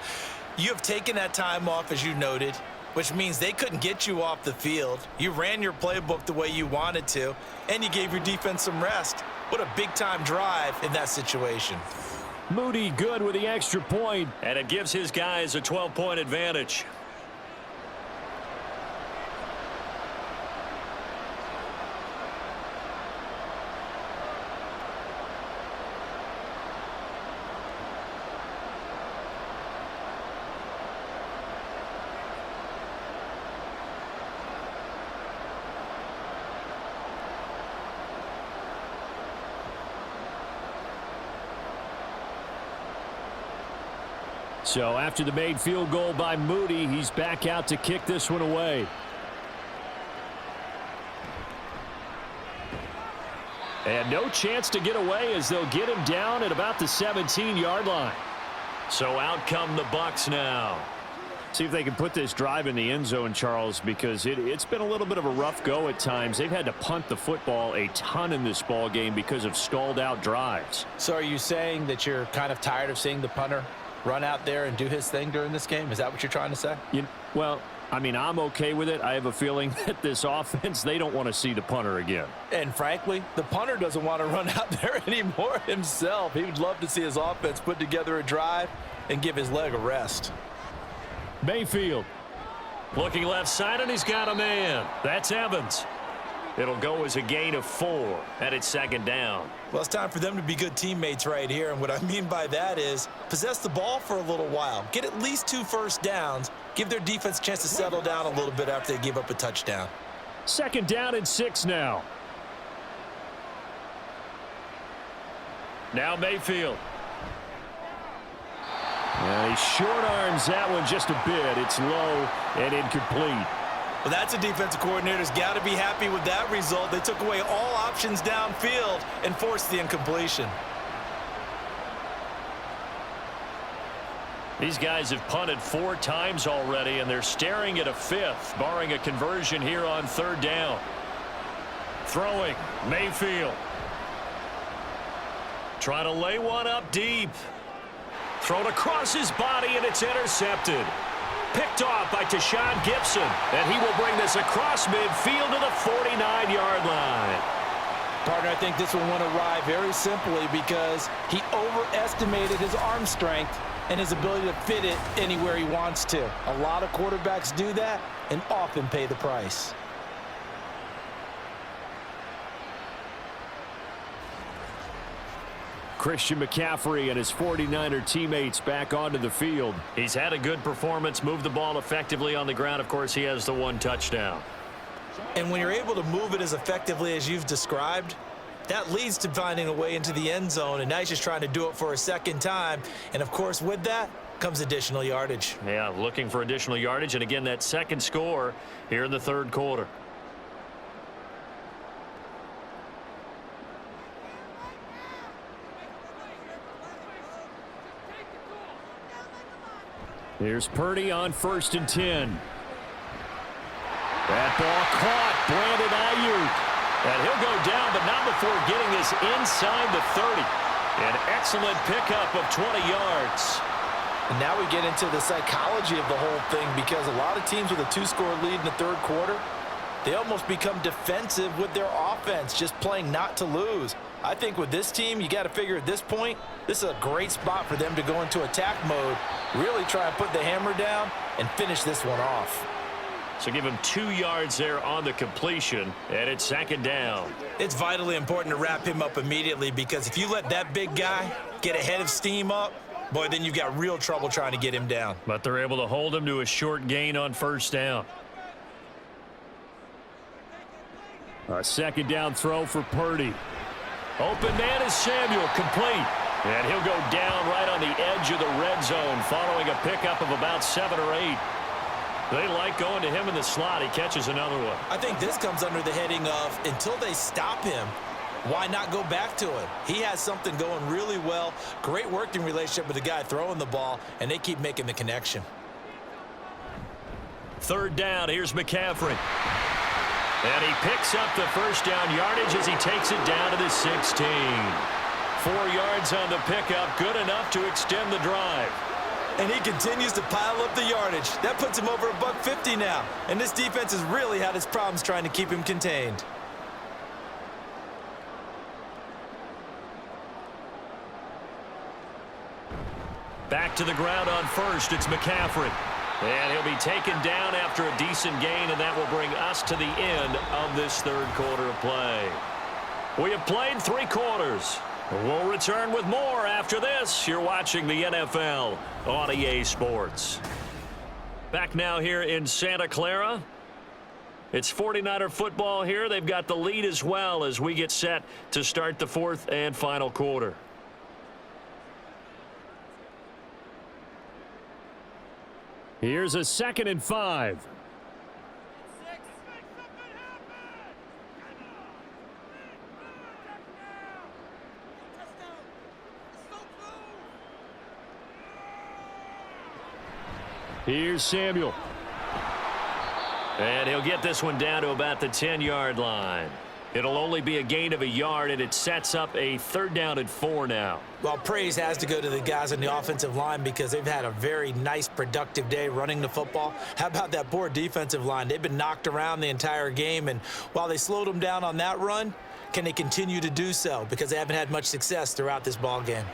you have taken that time off, as you noted, which means they couldn't get you off the field. You ran your playbook the way you wanted to, and you gave your defense some rest. What a big-time drive in that situation. Moody good with the extra point, and it gives his guys a 12-point advantage. So after the made field goal by Moody, he's back out to kick this one away. And no chance to get away as they'll get him down at about the 17-yard line. So out come the Bucs now. See if they can put this drive in the end zone, Charles, because it's been a little bit of a rough go at times. They've had to punt the football a ton in this ball game because of stalled out drives. So are you saying that you're kind of tired of seeing the punter run out there and do his thing during this game? Is that what you're trying to say? Well, I mean, I'm okay with it. I have a feeling that this offense, they don't want to see the punter again. And frankly, the punter doesn't want to run out there anymore himself. He would love to see his offense put together a drive and give his leg a rest. Mayfield looking left side, and he's got a man. That's Evans. It'll go as a gain of 4, and it's 2nd down. Well, it's time for them to be good teammates right here, and what I mean by that is possess the ball for a little while. Get at least 2 first downs. Give their defense a chance to settle down a little bit after they give up a touchdown. 2nd down and 6 now. Now Mayfield. And he short arms that one just a bit. It's low and incomplete. Well, that's a defensive coordinator's got to be happy with that result. They took away all options downfield and forced the incompletion. These guys have punted 4 times already, and they're staring at a 5th, barring a conversion here on 3rd down. Throwing, Mayfield. Trying to lay one up deep. Thrown across his body, and it's intercepted. Picked off by Tashawn Gibson, and he will bring this across midfield to the 49-yard line. Partner, I think this one went awry very simply because he overestimated his arm strength and his ability to fit it anywhere he wants to. A lot of quarterbacks do that and often pay the price. Christian McCaffrey and his 49er teammates back onto the field. He's had a good performance, moved the ball effectively on the ground. Of course, he has the 1 touchdown. And when you're able to move it as effectively as you've described, that leads to finding a way into the end zone, and now he's just trying to do it for a 2nd time. And, of course, with that comes additional yardage. Yeah, looking for additional yardage, and again, that 2nd score here in the 3rd quarter. Here's Purdy on 1st and 10. That ball caught. Brandon Ayuk. And he'll go down, but not before getting this inside the 30. An excellent pickup of 20 yards. And now we get into the psychology of the whole thing, because a lot of teams with a 2-score lead in the third quarter, they almost become defensive with their offense, just playing not to lose. I think with this team, you got to figure at this point, this is a great spot for them to go into attack mode, really try and put the hammer down and finish this one off. So give him 2 yards there on the completion, and it's 2nd down. It's vitally important to wrap him up immediately, because if you let that big guy get ahead of steam up, boy, then you've got real trouble trying to get him down. But they're able to hold him to a short gain on 1st down. A 2nd down throw for Purdy. Open man is Samuel, complete. And he'll go down right on the edge of the red zone following a pickup of about 7 or 8. They like going to him in the slot. He catches another one. I think this comes under the heading of, until they stop him, why not go back to him? He has something going really well. Great working relationship with the guy throwing the ball, and they keep making the connection. 3rd down. Here's McCaffrey. And he picks up the 1st down yardage as he takes it down to the 16. 4 yards on the pickup. Good enough to extend the drive. And he continues to pile up the yardage. That puts him over $150 now. And this defense has really had its problems trying to keep him contained. Back to the ground on 1st. It's McCaffrey. And he'll be taken down after a decent gain, and that will bring us to the end of this 3rd quarter of play. We have played 3 quarters. We'll return with more after this. You're watching the NFL on EA Sports. Back now here in Santa Clara. It's 49er football here. They've got the lead as well as we get set to start the 4th and final quarter. Here's a 2nd and 5. Here's Samuel. And he'll get this one down to about the 10-yard line. It'll only be a gain of a yard, and it sets up a 3rd down and 4 now. Well, praise has to go to the guys on the offensive line, because they've had a very nice, productive day running the football. How about that poor defensive line? They've been knocked around the entire game, and while they slowed them down on that run, can they continue to do so? Because they haven't had much success throughout this ball game.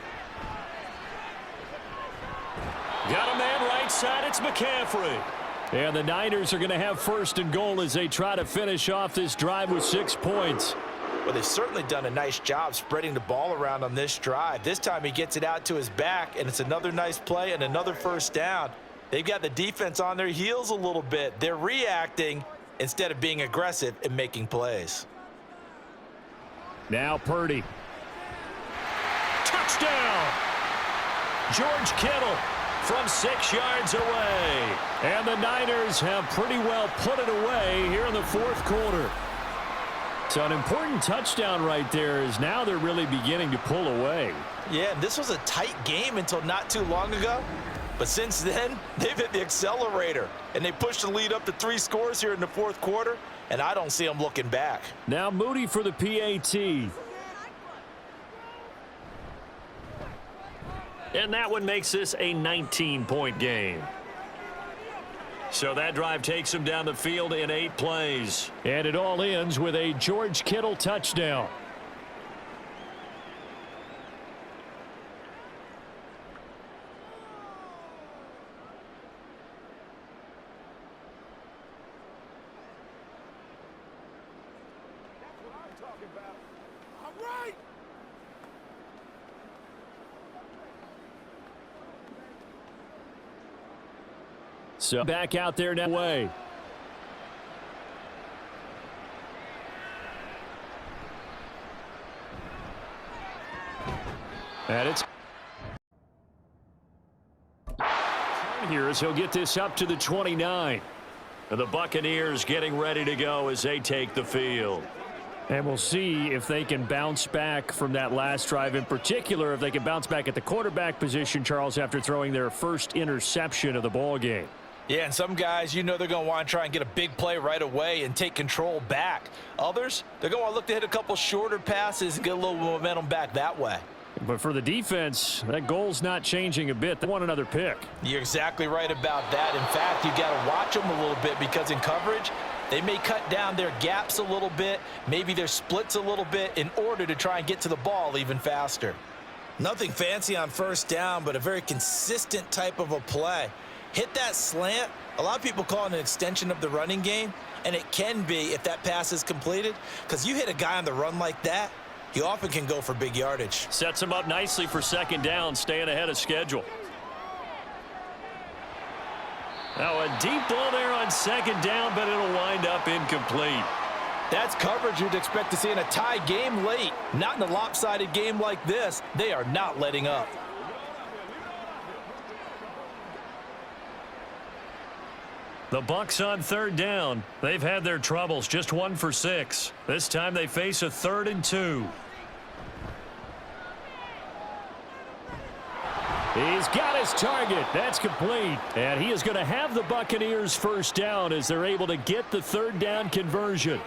Got a man right side. It's McCaffrey. And the Niners are going to have 1st and goal as they try to finish off this drive with 6 points. Well, they've certainly done a nice job spreading the ball around on this drive. This time he gets it out to his back, and it's another nice play and another 1st down. They've got the defense on their heels a little bit. They're reacting instead of being aggressive and making plays. Now Purdy. Touchdown! George Kittle from 6 yards away. And the Niners have pretty well put it away here in the 4th quarter. So an important touchdown right there, is now they're really beginning to pull away. Yeah, this was a tight game until not too long ago. But since then, they've hit the accelerator, and they pushed the lead up to 3 scores here in the 4th quarter, and I don't see them looking back. Now Moody for the PAT. And that one makes this a 19-point game. So that drive takes him down the field in 8 plays. And it all ends with a George Kittle touchdown. That's what I'm talking about. All right. So back out there now. Way. And it's here as he'll get this up to the 29. And the Buccaneers getting ready to go as they take the field. And we'll see if they can bounce back from that last drive. In particular, if they can bounce back at the quarterback position, Charles, after throwing their first interception of the ball game. Yeah, and some guys, they're going to want to try and get a big play right away and take control back. Others, they're going to want to look to hit a couple shorter passes and get a little momentum back that way. But for the defense, that goal's not changing a bit. They want another pick. You're exactly right about that. In fact, you got to watch them a little bit because in coverage, they may cut down their gaps a little bit, maybe their splits a little bit in order to try and get to the ball even faster. Nothing fancy on first down, but a very consistent type of a play. Hit that slant. A lot of people call it an extension of the running game, and it can be if that pass is completed, because you hit a guy on the run like that, you often can go for big yardage. Sets him up nicely for second down, staying ahead of schedule. Now a deep ball there on second down, but it'll wind up incomplete. That's coverage you'd expect to see in a tie game late. Not in a lopsided game like this. They are not letting up. The Bucs on third down. They've had their troubles, just 1 for 6. This time they face a 3rd and 2. He's got his target. That's complete. And he is going to have the Buccaneers first down as they're able to get the 3rd down conversion.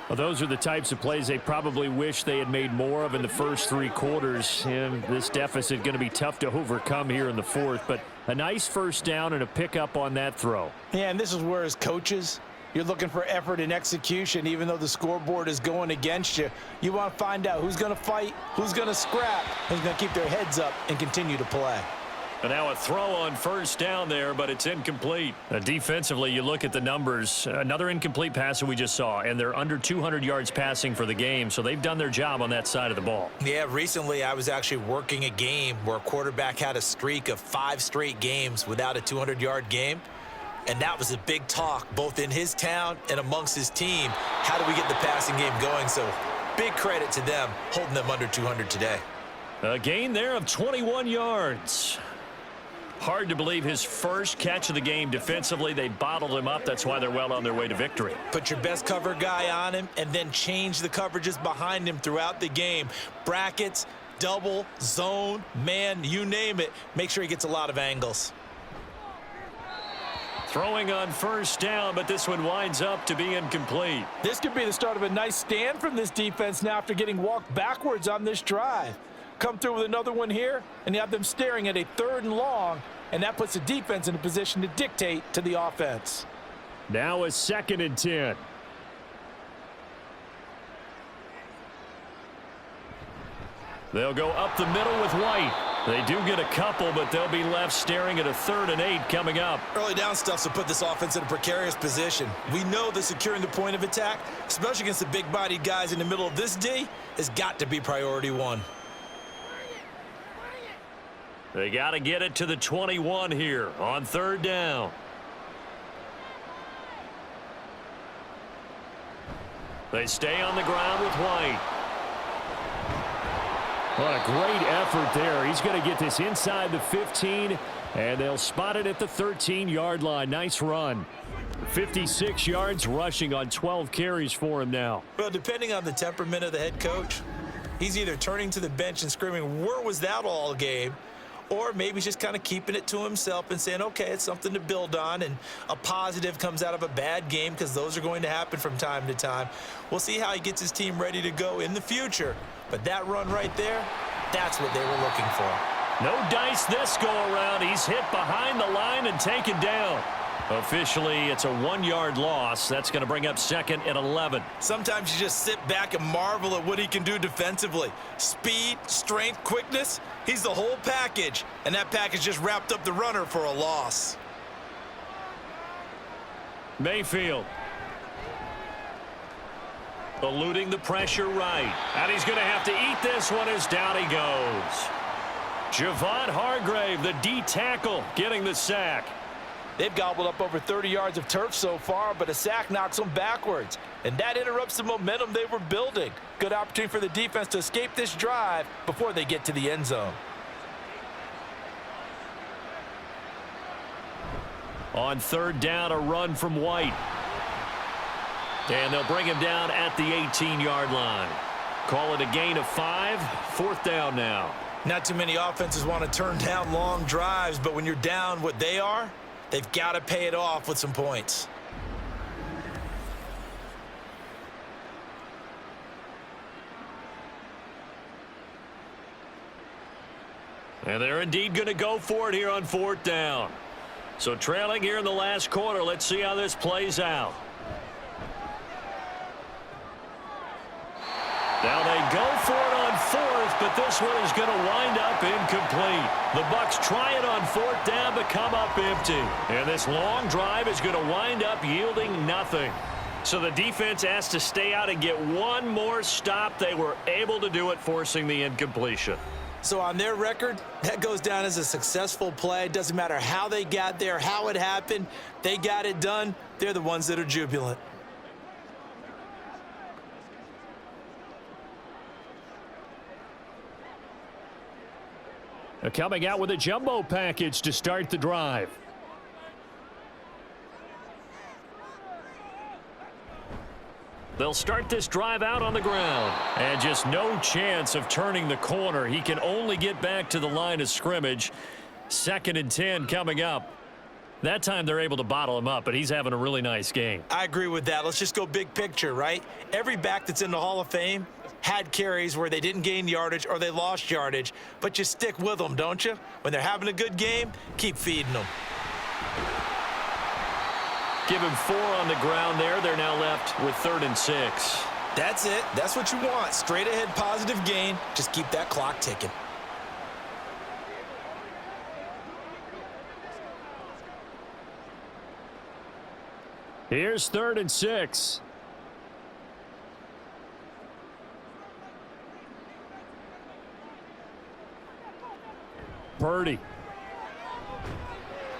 Well, those are the types of plays they probably wish they had made more of in the first 3 quarters. And this deficit going to be tough to overcome here in the 4th. But a nice first down and a pickup on that throw. Yeah, and this is where as coaches, you're looking for effort and execution. Even though the scoreboard is going against you, you want to find out who's going to fight, who's going to scrap, who's going to keep their heads up and continue to play. And now a throw on first down there, but it's incomplete. Defensively, you look at the numbers. Another incomplete pass that we just saw, and they're under 200 yards passing for the game, so they've done their job on that side of the ball. Yeah, recently I was actually working a game where a quarterback had a streak of 5 straight games without a 200-yard game. And that was a big talk, both in his town and amongst his team. How do we get the passing game going? So big credit to them, holding them under 200 today. A gain there of 21 yards. Hard to believe his first catch of the game defensively. They bottled him up. That's why they're well on their way to victory. Put your best cover guy on him and then change the coverages behind him throughout the game. Brackets, double, zone, man, you name it. Make sure he gets a lot of angles. Throwing on first down, but this one winds up to be incomplete. This could be the start of a nice stand from this defense now after getting walked backwards on this drive. Come through with another one here, and you have them staring at a 3rd and long, and that puts the defense in a position to dictate to the offense. Now a 2nd and 10. They'll go up the middle with White. They do get a couple, but they'll be left staring at a 3rd and 8 coming up. Early down stuff to put this offense in a precarious position. We know that securing the point of attack, especially against the big-bodied guys in the middle of this D, has got to be priority 1. They got to get it to the 21 here on 3rd down. They stay on the ground with White. What a great effort there. He's going to get this inside the 15, and they'll spot it at the 13-yard line. Nice run. 56 yards rushing on 12 carries for him now. Well, depending on the temperament of the head coach, he's either turning to the bench and screaming, "Where was that all game?" Or maybe he's just kind of keeping it to himself and saying, okay, it's something to build on, and a positive comes out of a bad game because those are going to happen from time to time. We'll see how he gets his team ready to go in the future. But that run right there, that's what they were looking for. No dice this go-around. He's hit behind the line and taken down. Officially, it's a 1-yard loss. That's going to bring up 2nd and 11. Sometimes you just sit back and marvel at what he can do defensively. Speed, strength, quickness, he's the whole package. And that package just wrapped up the runner for a loss. Mayfield. Eluding the pressure right. And he's going to have to eat this one as down he goes. Javon Hargrave, the D tackle, getting the sack. They've gobbled up over 30 yards of turf so far, but a sack knocks them backwards. And that interrupts the momentum they were building. Good opportunity for the defense to escape this drive before they get to the end zone. On 3rd down, a run from White. And they'll bring him down at the 18-yard line. Call it a gain of 5. 4th down now. Not too many offenses want to turn down long drives, but when you're down what they are, they've got to pay it off with some points. And they're indeed going to go for it here on 4th down. So trailing here in the last quarter. Let's see how this plays out. Now they go for it on 4th, but this one is going to wind up incomplete. The Bucs try it on 4th down, but come up empty. And this long drive is going to wind up yielding nothing. So the defense has to stay out and get one more stop. They were able to do it, forcing the incompletion. So on their record, that goes down as a successful play. It doesn't matter how they got there, how it happened. They got it done. They're the ones that are jubilant. Coming out with a jumbo package to start the drive. They'll start this drive out on the ground. And just no chance of turning the corner. He can only get back to the line of scrimmage. 2nd and 10 coming up. That time they're able to bottle him up, but he's having a really nice game. I agree with that. Let's just go big picture, right? Every back that's in the Hall of Fame had carries where they didn't gain yardage or they lost yardage, but you stick with them, don't you? When they're having a good game, keep feeding them. Give him 4 on the ground there. They're now left with 3rd and 6. That's it. That's what you want. Straight ahead positive gain. Just keep that clock ticking. Here's 3rd and 6. Purdy.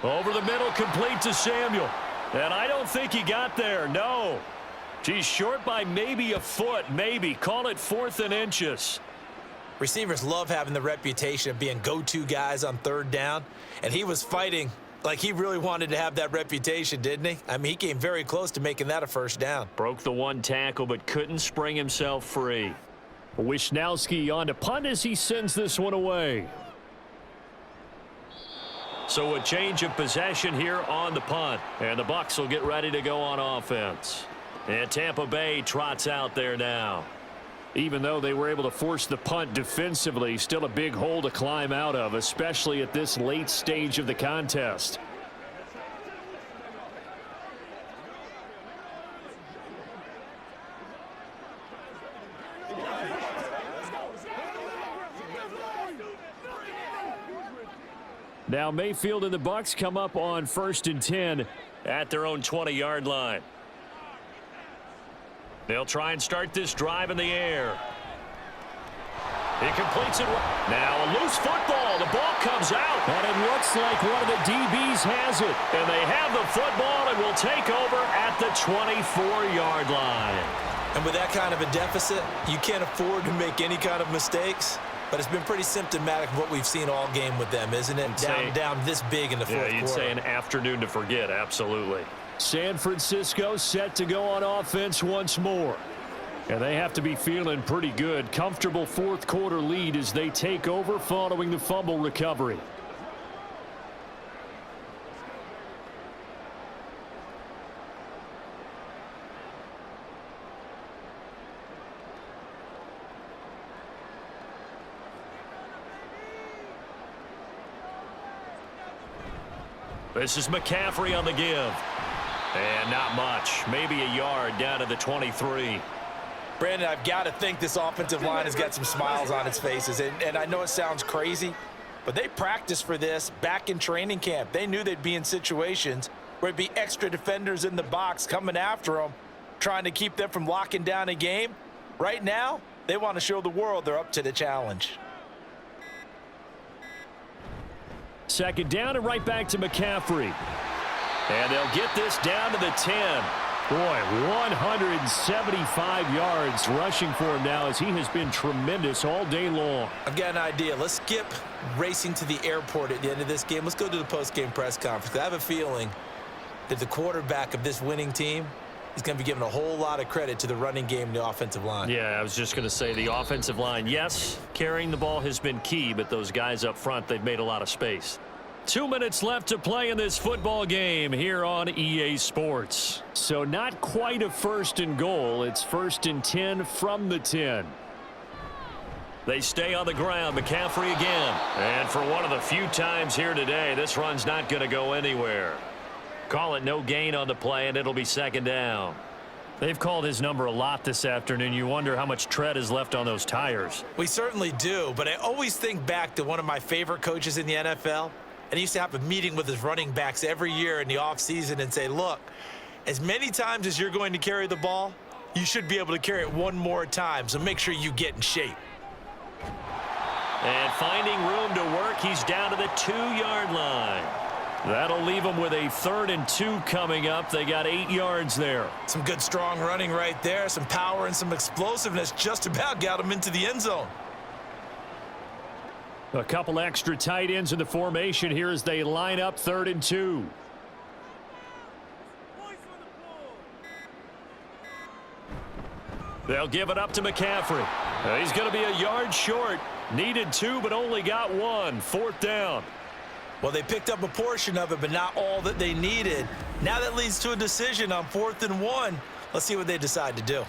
Over the middle, complete to Samuel. And I don't think he got there, no. He's short by maybe a foot, maybe. Call it 4th and inches. Receivers love having the reputation of being go-to guys on 3rd down, and he was fighting like he really wanted to have that reputation, didn't he? I mean, he came very close to making that a 1st down. Broke the 1 tackle, but couldn't spring himself free. Wisnowski on to punt as he sends this one away. So a change of possession here on the punt. And the Bucs will get ready to go on offense. And Tampa Bay trots out there now. Even though they were able to force the punt defensively, still a big hole to climb out of, especially at this late stage of the contest. Now Mayfield and the Bucs come up on 1st and 10 at their own 20-yard line. They'll try and start this drive in the air. He completes it. Now a loose football. The ball comes out. And it looks like one of the DBs has it. And they have the football and will take over at the 24-yard line. And with that kind of a deficit, you can't afford to make any kind of mistakes. But it's been pretty symptomatic of what we've seen all game with them, isn't it? Down this big in the 4th quarter. Yeah, you'd say an afternoon to forget, absolutely. San Francisco set to go on offense once more. And they have to be feeling pretty good. Comfortable 4th quarter lead as they take over following the fumble recovery. This is McCaffrey on the give. And not much. Maybe a yard down to the 23. Brandon, I've got to think this offensive line has got some smiles on its faces. And I know it sounds crazy, but they practiced for this back in training camp. They knew they'd be in situations where it'd be extra defenders in the box coming after them, trying to keep them from locking down a game. Right now, they want to show the world they're up to the challenge. 2nd down and right back to McCaffrey. And they'll get this down to the 10. Boy, 175 yards rushing for him now as he has been tremendous all day long. I've got an idea. Let's skip racing to the airport at the end of this game. Let's go to the post-game press conference. I have a feeling that the quarterback of this winning team he's going to be giving a whole lot of credit to the running game and the offensive line. Yeah, I was just going to say the offensive line, yes, carrying the ball has been key, but those guys up front, they've made a lot of space. 2 minutes left to play in this football game here on EA Sports. So not quite a 1st and goal. It's 1st and 10 from the 10. They stay on the ground. McCaffrey again. And for one of the few times here today, this run's not going to go anywhere. Call it no gain on the play, and it'll be 2nd down. They've called his number a lot this afternoon. You wonder how much tread is left on those tires. We certainly do, but I always think back to one of my favorite coaches in the NFL. And he used to have a meeting with his running backs every year in the offseason and say, look, as many times as you're going to carry the ball, you should be able to carry it one more time, so make sure you get in shape. And finding room to work, he's down to the 2-yard line. That'll leave him with a 3rd and 2 coming up. They got 8 yards there. Some good, strong running right there, some power and some explosiveness just about got him into the end zone. A couple extra tight ends in the formation here as they line up 3rd and 2. They'll give it up to McCaffrey. He's going to be a yard short. Needed 2, but only got 1. 4th down. Well, they picked up a portion of it, but not all that they needed. Now that leads to a decision on 4th and 1. Let's see what they decide to do.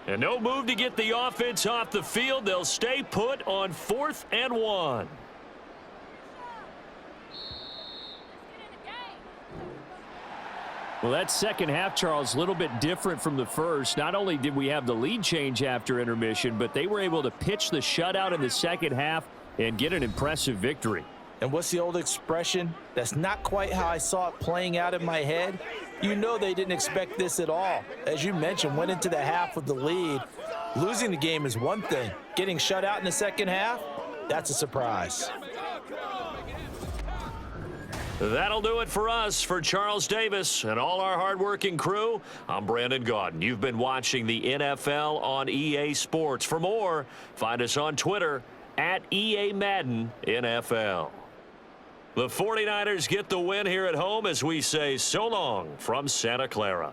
And no move to get the offense off the field. They'll stay put on 4th and 1. Well, that second half, Charles, a little bit different from the first. Not only did we have the lead change after intermission, but they were able to pitch the shutout in the second half and get an impressive victory. And what's the old expression? That's not quite how I saw it playing out in my head. You know they didn't expect this at all. As you mentioned, went into the half with the lead. Losing the game is one thing. Getting shut out in the second half, that's a surprise. That'll do it for us. For Charles Davis and all our hardworking crew, I'm Brandon Gaudin. You've been watching the NFL on EA Sports. For more, find us on Twitter at EA Madden NFL. The 49ers get the win here at home as we say so long from Santa Clara.